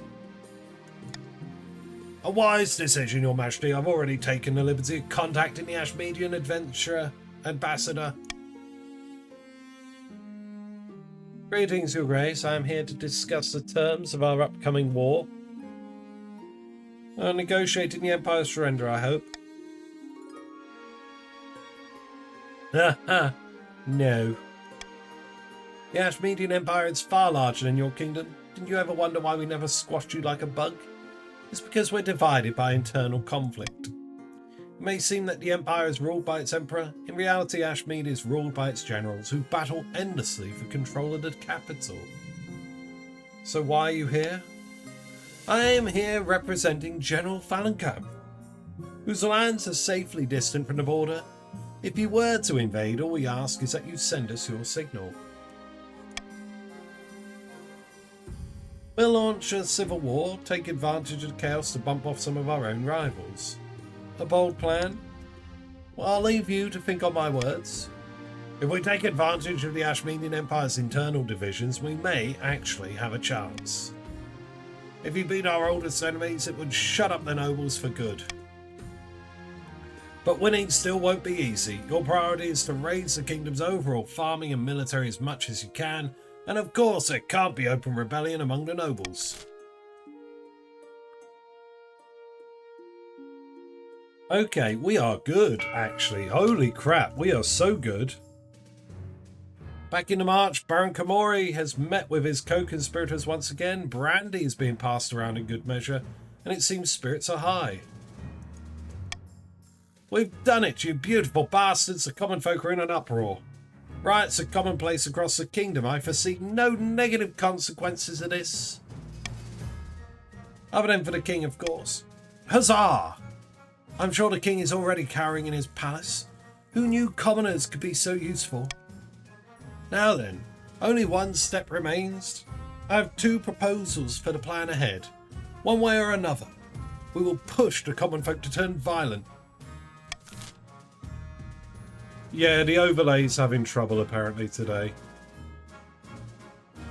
A wise decision, Your Majesty. I've already taken the liberty of contacting the Ashmedian adventurer ambassador. Greetings, Your Grace. I am here to discuss the terms of our upcoming war. Negotiating the Empire's surrender, I hope. No. The Ashmedian Empire is far larger than your kingdom. Didn't you ever wonder why we never squashed you like a bug? It's because we're divided by internal conflict. It may seem that the Empire is ruled by its Emperor. In reality, Ashmead is ruled by its generals, who battle endlessly for control of the capital. So why are you here? I am here representing General Fallencamp, whose lands are safely distant from the border. If you were to invade, all we ask is that you send us your signal. We'll launch a civil war, take advantage of the chaos to bump off some of our own rivals. A bold plan? Well, I'll leave you to think on my words. If we take advantage of the Ashmeadian Empire's internal divisions, we may actually have a chance. If you beat our oldest enemies, it would shut up the nobles for good. But winning still won't be easy. Your priority is to raise the kingdom's overall farming and military as much as you can, and of course there can't be open rebellion among the nobles. Okay, we are good, actually. Holy crap, we are so good. Back in March, Baron Komori has met with his co-conspirators once again. Brandy is being passed around in good measure, and it seems spirits are high. We've done it, you beautiful bastards. The common folk are in an uproar. Riots are commonplace across the kingdom. I foresee no negative consequences of this. Other than for the king, of course. Huzzah! I'm sure the king is already cowering in his palace. Who knew commoners could be so useful? Now then, only one step remains. I have two proposals for the plan ahead. One way or another, we will push the common folk to turn violent. Yeah, the overlay's having trouble apparently today.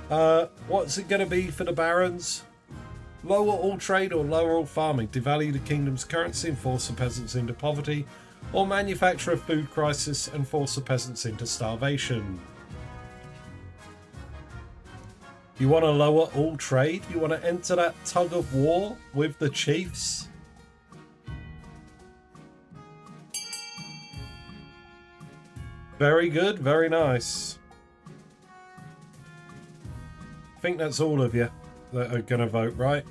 What's it going to be for the barons? Lower all trade or lower all farming, devalue the kingdom's currency and force the peasants into poverty, or manufacture a food crisis and force the peasants into starvation. You want to lower all trade? You want to enter that tug of war with the chiefs? Very good, very nice. I think that's all of you that are going to vote, right?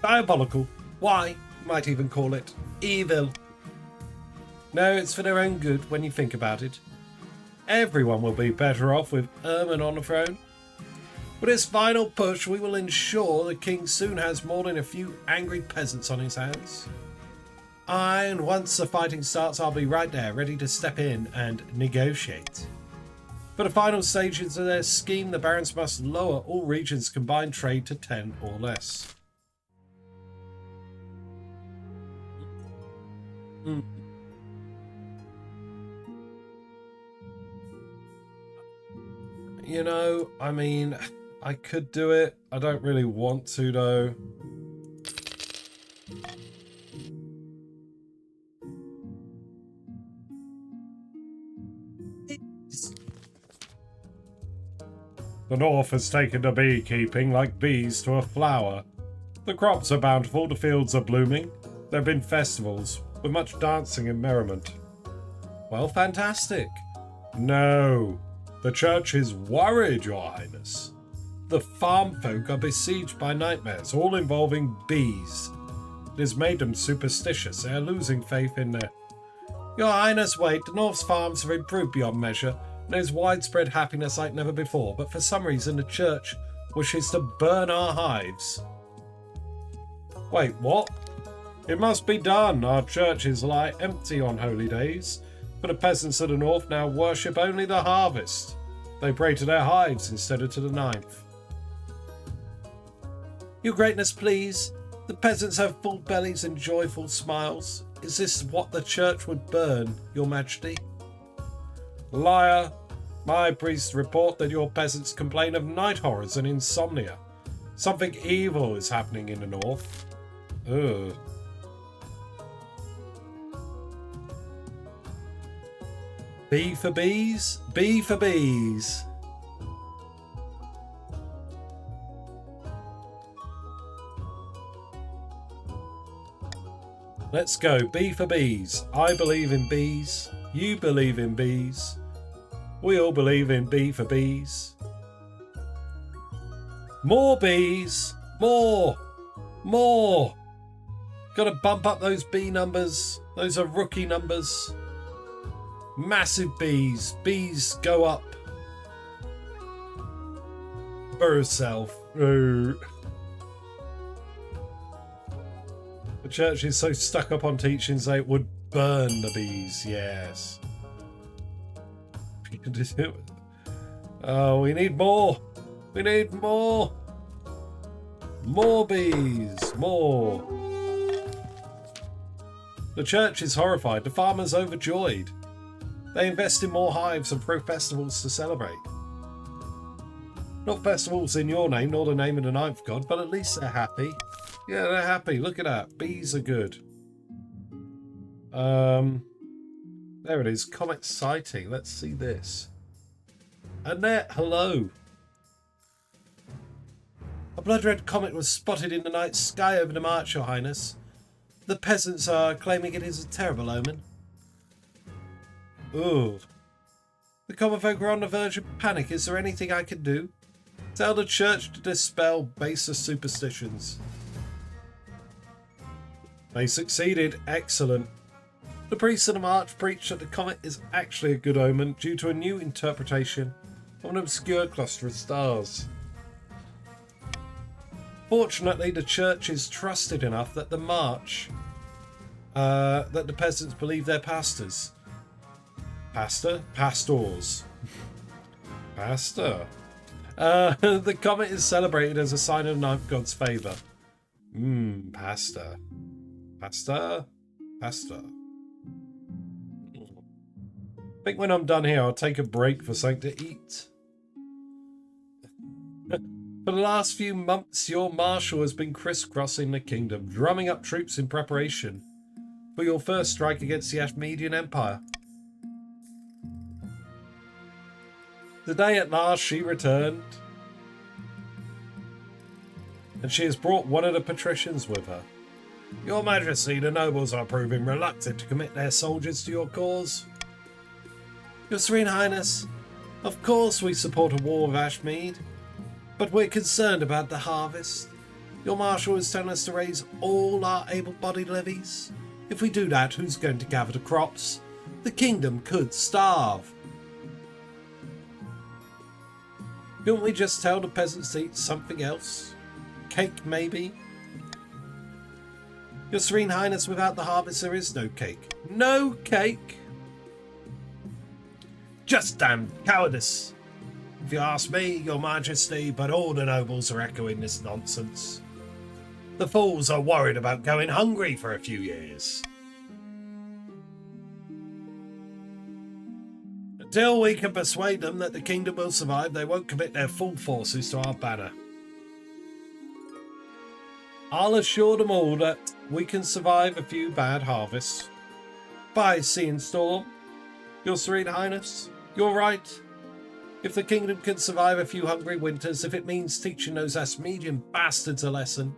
Diabolical. Why? You might even call it evil. No, it's for their own good when you think about it. Everyone will be better off with Ermin on the throne. With this final push, we will ensure the king soon has more than a few angry peasants on his hands. Aye, and once the fighting starts, I'll be right there, ready to step in and negotiate. For the final stages of their scheme, the barons must lower all regions' combined trade to 10 or less. You know, I mean, I could do it. I don't really want to, though. The north has taken to beekeeping like bees to a flower. The crops are bountiful, the fields are blooming. There have been festivals, with much dancing and merriment. Well, fantastic. No, the church is worried, Your Highness. The farm folk are besieged by nightmares, all involving bees. It has made them superstitious. They are losing faith in their... Your Highness, wait. The North's farms have improved beyond measure. There's widespread happiness like never before, but for some reason the church wishes to burn our hives. Wait, what? It must be done. Our churches lie empty on holy days, but the peasants of the north now worship only the harvest. They pray to their hives instead of to the ninth. Your greatness, please. The peasants have full bellies and joyful smiles. Is this what the church would burn, Your Majesty? Liar! My priests report that your peasants complain of night horrors and insomnia. Something evil is happening in the north. Ugh. B for bees? B for bees. Let's go. B for bees. I believe in bees. You believe in bees. We all believe in B for bees. More bees. More. More! Gotta bump up those B numbers. Those are rookie numbers. Massive Bs. Bs go up. For herself. The church is so stuck up on teachings they would burn the bees. Yes. Oh, we need more. We need more. More bees. More. The church is horrified. The farmers overjoyed. They invest in more hives and throw festivals to celebrate. Not festivals in your name, nor the name of the ninth god, but at least they're happy. Yeah, they're happy. Look at that. Bees are good. There it is. Comet sighting. Let's see this. Annette, hello. A blood-red comet was spotted in the night sky over the march, Your Highness. The peasants are claiming it is a terrible omen. Ooh. The common folk are on the verge of panic. Is there anything I can do? Tell the church to dispel baser superstitions. They succeeded. Excellent. The priest of the march preached that the comet is actually a good omen due to a new interpretation of an obscure cluster of stars. Fortunately, the church is trusted enough that the march, that the peasants believe their pastors. Pastor? Pastors. Pastor. The comet is celebrated as a sign of the ninth god's favour. Pastor. Pastor? Pastor. I think when I'm done here, I'll take a break for something to eat. For the last few months, your marshal has been crisscrossing the kingdom, drumming up troops in preparation for your first strike against the Ashmedian Empire. Today at last she returned, and she has brought one of the patricians with her. Your Majesty, the nobles are proving reluctant to commit their soldiers to your cause. Your Serene Highness, of course we support a war with Ashmead, but we're concerned about the harvest. Your marshal is telling us to raise all our able-bodied levies. If we do that, who's going to gather the crops? The kingdom could starve. Couldn't we just tell the peasants to eat something else? Cake, maybe? Your Serene Highness, without the harvest there is no cake. No cake? Just damn cowardice. If you ask me, Your Majesty, but all the nobles are echoing this nonsense. The fools are worried about going hungry for a few years. Until we can persuade them that the kingdom will survive, they won't commit their full forces to our banner. I'll assure them all that we can survive a few bad harvests. By sea and storm, Your Serene Highness, you're right. If the kingdom can survive a few hungry winters, if it means teaching those Ashmedian bastards a lesson.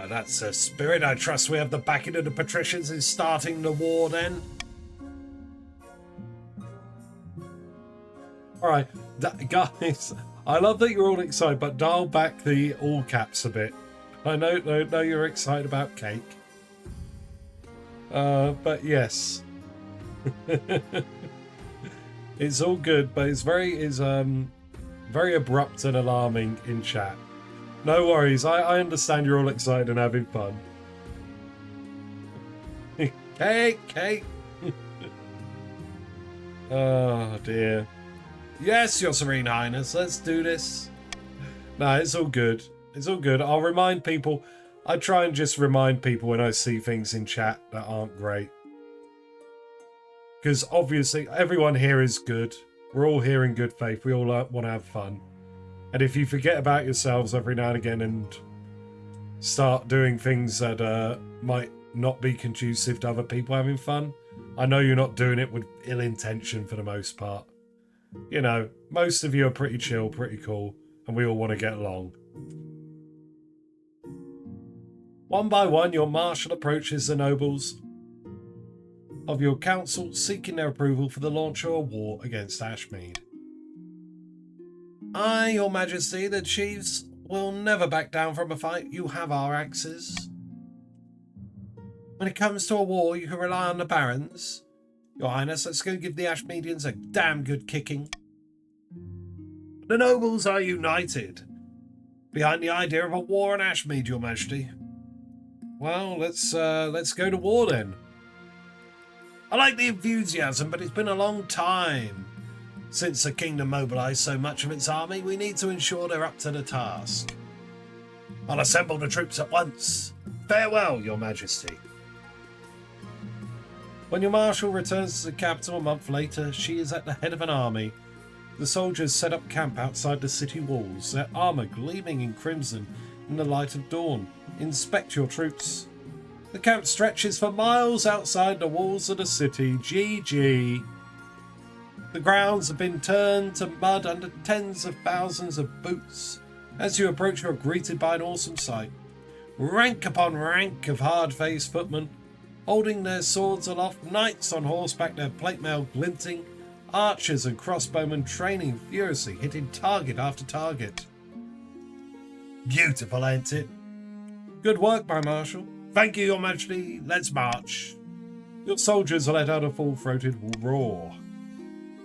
That's a spirit. I trust we have the backing of the patricians in starting the war then. Alright, guys, I love that you're all excited, but dial back the all caps a bit. I know you're excited about cake. But yes. It's all good, but it's very abrupt and alarming in chat. No worries, I understand you're all excited and having fun. Cake! Oh dear. Yes, Your Serene Highness, let's do this. No, it's all good. It's all good. I'll remind people. I try and just remind people when I see things in chat that aren't great. Because obviously everyone here is good. We're all here in good faith. We all want to have fun. And if you forget about yourselves every now and again and start doing things that might not be conducive to other people having fun, I know you're not doing it with ill intention for the most part. You know, most of you are pretty chill, pretty cool, and we all want to get along. One by one, your marshal approaches the nobles of your council, seeking their approval for the launch of a war against Ashmead. Aye, your majesty, the chiefs will never back down from a fight. You have our axes. When it comes to a war, you can rely on the barons. Your highness, let's go give the Ashmedians a damn good kicking. The nobles are united behind the idea of a war on Ashmead, your majesty. Well, let's go to war then. I like the enthusiasm, but it's been a long time since the kingdom mobilised so much of its army. We need to ensure they're up to the task. I'll assemble the troops at once. Farewell, your majesty. When your marshal returns to the capital a month later, she is at the head of an army. The soldiers set up camp outside the city walls, their armour gleaming in crimson in the light of dawn. Inspect your troops. The camp stretches for miles outside the walls of the city. GG. The grounds have been turned to mud under tens of thousands of boots. As you approach, you're greeted by an awesome sight. Rank upon rank of hard-faced footmen, holding their swords aloft, knights on horseback, their plate mail glinting, archers and crossbowmen training furiously, hitting target after target. Beautiful, ain't it? Good work, my marshal. Thank you, your majesty. Let's march. Your soldiers let out a full-throated roar.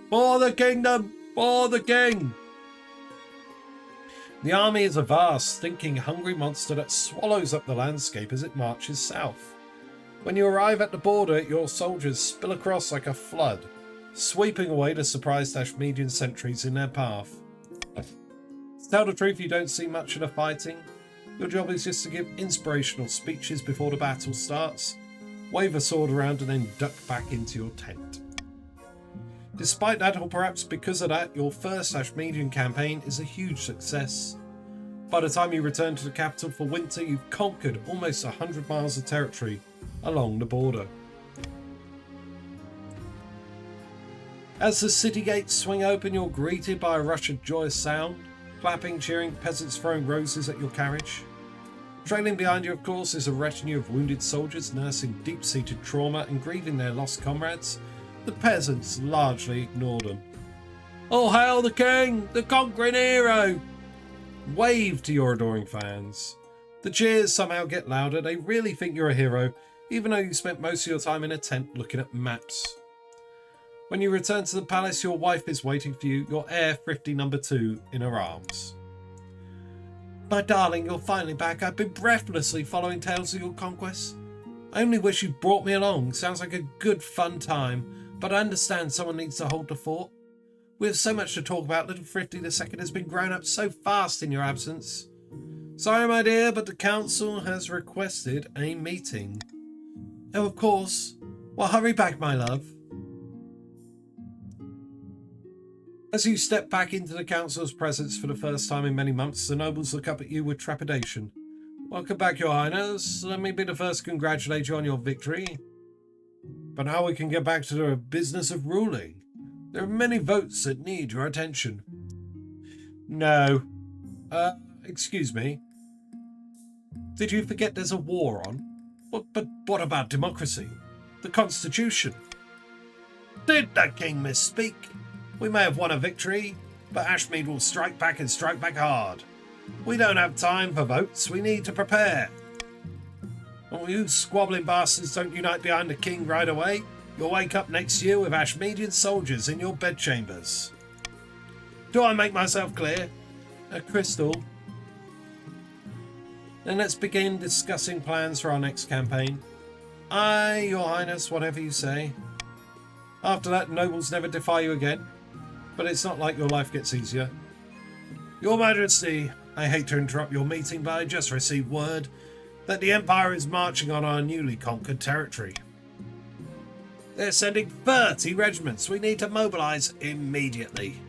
For the kingdom! For the king! The army is a vast, stinking, hungry monster that swallows up the landscape as it marches south. When you arrive at the border, your soldiers spill across like a flood, sweeping away the surprised Ashmedian sentries in their path. To tell the truth, you don't see much of the fighting. Your job is just to give inspirational speeches before the battle starts, wave a sword around and then duck back into your tent. Despite that, or perhaps because of that, your first Ashmedian campaign is a huge success. By the time you return to the capital for winter, you've conquered almost 100 miles of territory along the border. As the city gates swing open, you're greeted by a rush of joyous sound, clapping, cheering, peasants throwing roses at your carriage. Trailing behind you, of course, is a retinue of wounded soldiers nursing deep-seated trauma and grieving their lost comrades. The peasants largely ignore them. All hail the king, the conquering hero! Wave to your adoring fans. The cheers somehow get louder. They really think you're a hero, even though you spent most of your time in a tent looking at maps. When you return to the palace, your wife is waiting for you, your heir Thrifty #2 in her arms. My darling, you're finally back. I've been breathlessly following tales of your conquests. I only wish you'd brought me along. Sounds like a good fun time. But I understand someone needs to hold the fort. We have so much to talk about. Little Thrifty II has been grown up so fast in your absence. Sorry, my dear, but the council has requested a meeting. Oh, of course. Well, hurry back, my love. As you step back into the council's presence for the first time in many months, the nobles look up at you with trepidation. Welcome back, your highness. Let me be the first to congratulate you on your victory. But now we can get back to the business of ruling. There are many votes that need your attention. No. Excuse me. Did you forget there's a war on? But what about democracy? The Constitution? Did the king misspeak? We may have won a victory, but Ashmead will strike back and strike back hard. We don't have time for votes. We need to prepare. And you squabbling bastards don't unite behind the king right away, you'll wake up next year with Ashmedian soldiers in your bedchambers. Do I make myself clear? Crystal. Then let's begin discussing plans for our next campaign. Aye, your highness, whatever you say. After that, nobles never defy you again. But it's not like your life gets easier. Your majesty, I hate to interrupt your meeting, but I just received word that the Empire is marching on our newly conquered territory. They're sending 30 regiments. We need to mobilise immediately.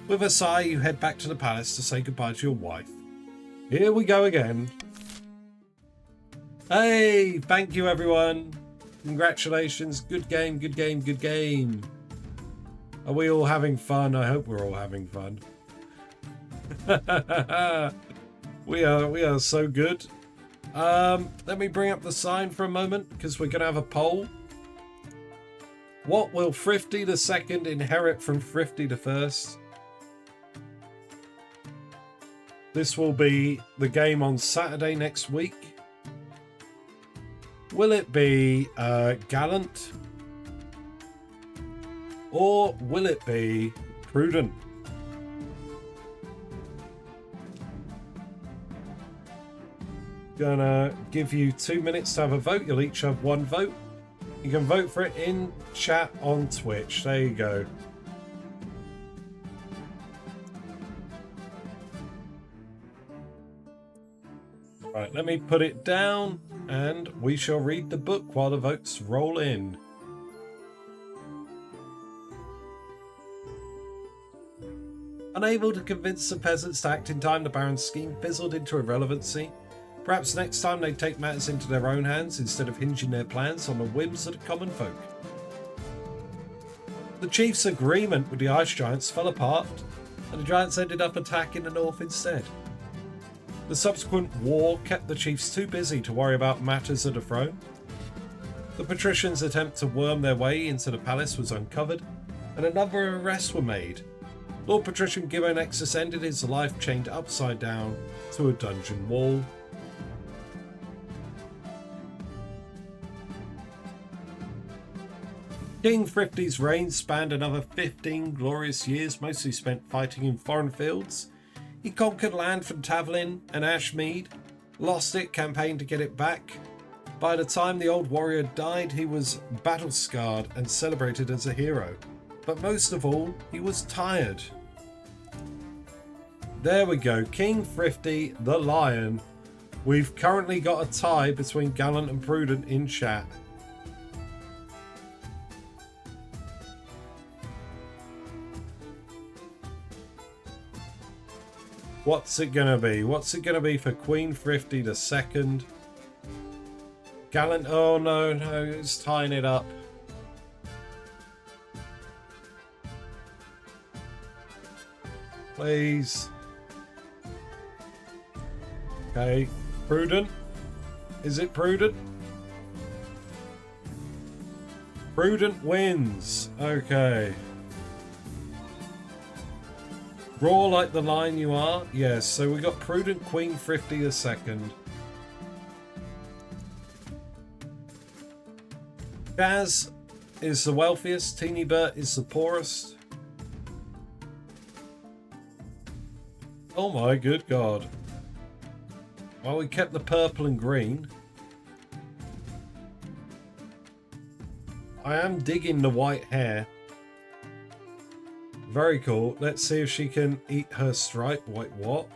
With a sigh, you head back to the palace to say goodbye to your wife. Here we go again. Hey, thank you everyone. Congratulations. Good game, good game, good game. Are we all having fun? I hope we're all having fun. We are so good. Let me bring up the sign for a moment because we're going to have a poll. What will Thrifty II inherit from Thrifty I? This will be the game on Saturday next week. Will it be Gallant? Or will it be Prudent? Gonna give you 2 minutes to have a vote. You'll each have one vote. You can vote for it in chat on Twitch. There you go. Right, let me put it down and we shall read the book while the votes roll in. Unable to convince the peasants to act in time, the Baron's scheme fizzled into irrelevancy. Perhaps next time they'd take matters into their own hands instead of hinging their plans on the whims of the common folk. The chief's agreement with the ice giants fell apart, and the giants ended up attacking the north instead. The subsequent war kept the chiefs too busy to worry about matters of the throne. The patricians' attempt to worm their way into the palace was uncovered, and a number of arrests were made. Lord Patrician Gibbonexus ended his life chained upside down to a dungeon wall. King Thrifty's reign spanned another 15 glorious years, mostly spent fighting in foreign fields. He conquered land from Tavelin and Ashmead, lost it, campaigned to get it back. By the time the old warrior died, he was battle-scarred and celebrated as a hero. But most of all, he was tired. There we go, King Thrifty, the Lion. We've currently got a tie between Gallant and Prudent in chat. What's it gonna be? What's it gonna be for Queen Thrifty the second? Gallant, oh no, it's tying it up. Please. Okay, Prudent. Is it Prudent? Prudent wins. Okay. Roar like the lion you are. Yes, so we got Prudent Queen Thrifty the second. Jazz is the wealthiest. Teeny Bert is the poorest. Oh my good god. Well, we kept the purple and green. I am digging the white hair. Very cool. Let's see if she can eat her stripe. Wait, what?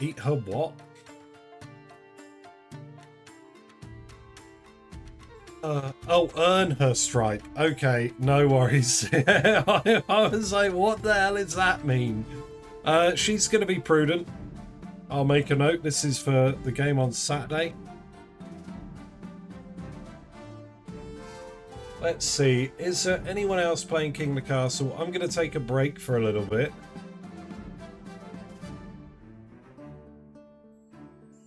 Eat her what? Oh, earn her stripe. Okay, no worries. I was like, what the hell does that mean? She's going to be Prudent. I'll make a note. This is for the game on Saturday. Let's see. Is there anyone else playing King of the Castle? I'm going to take a break for a little bit.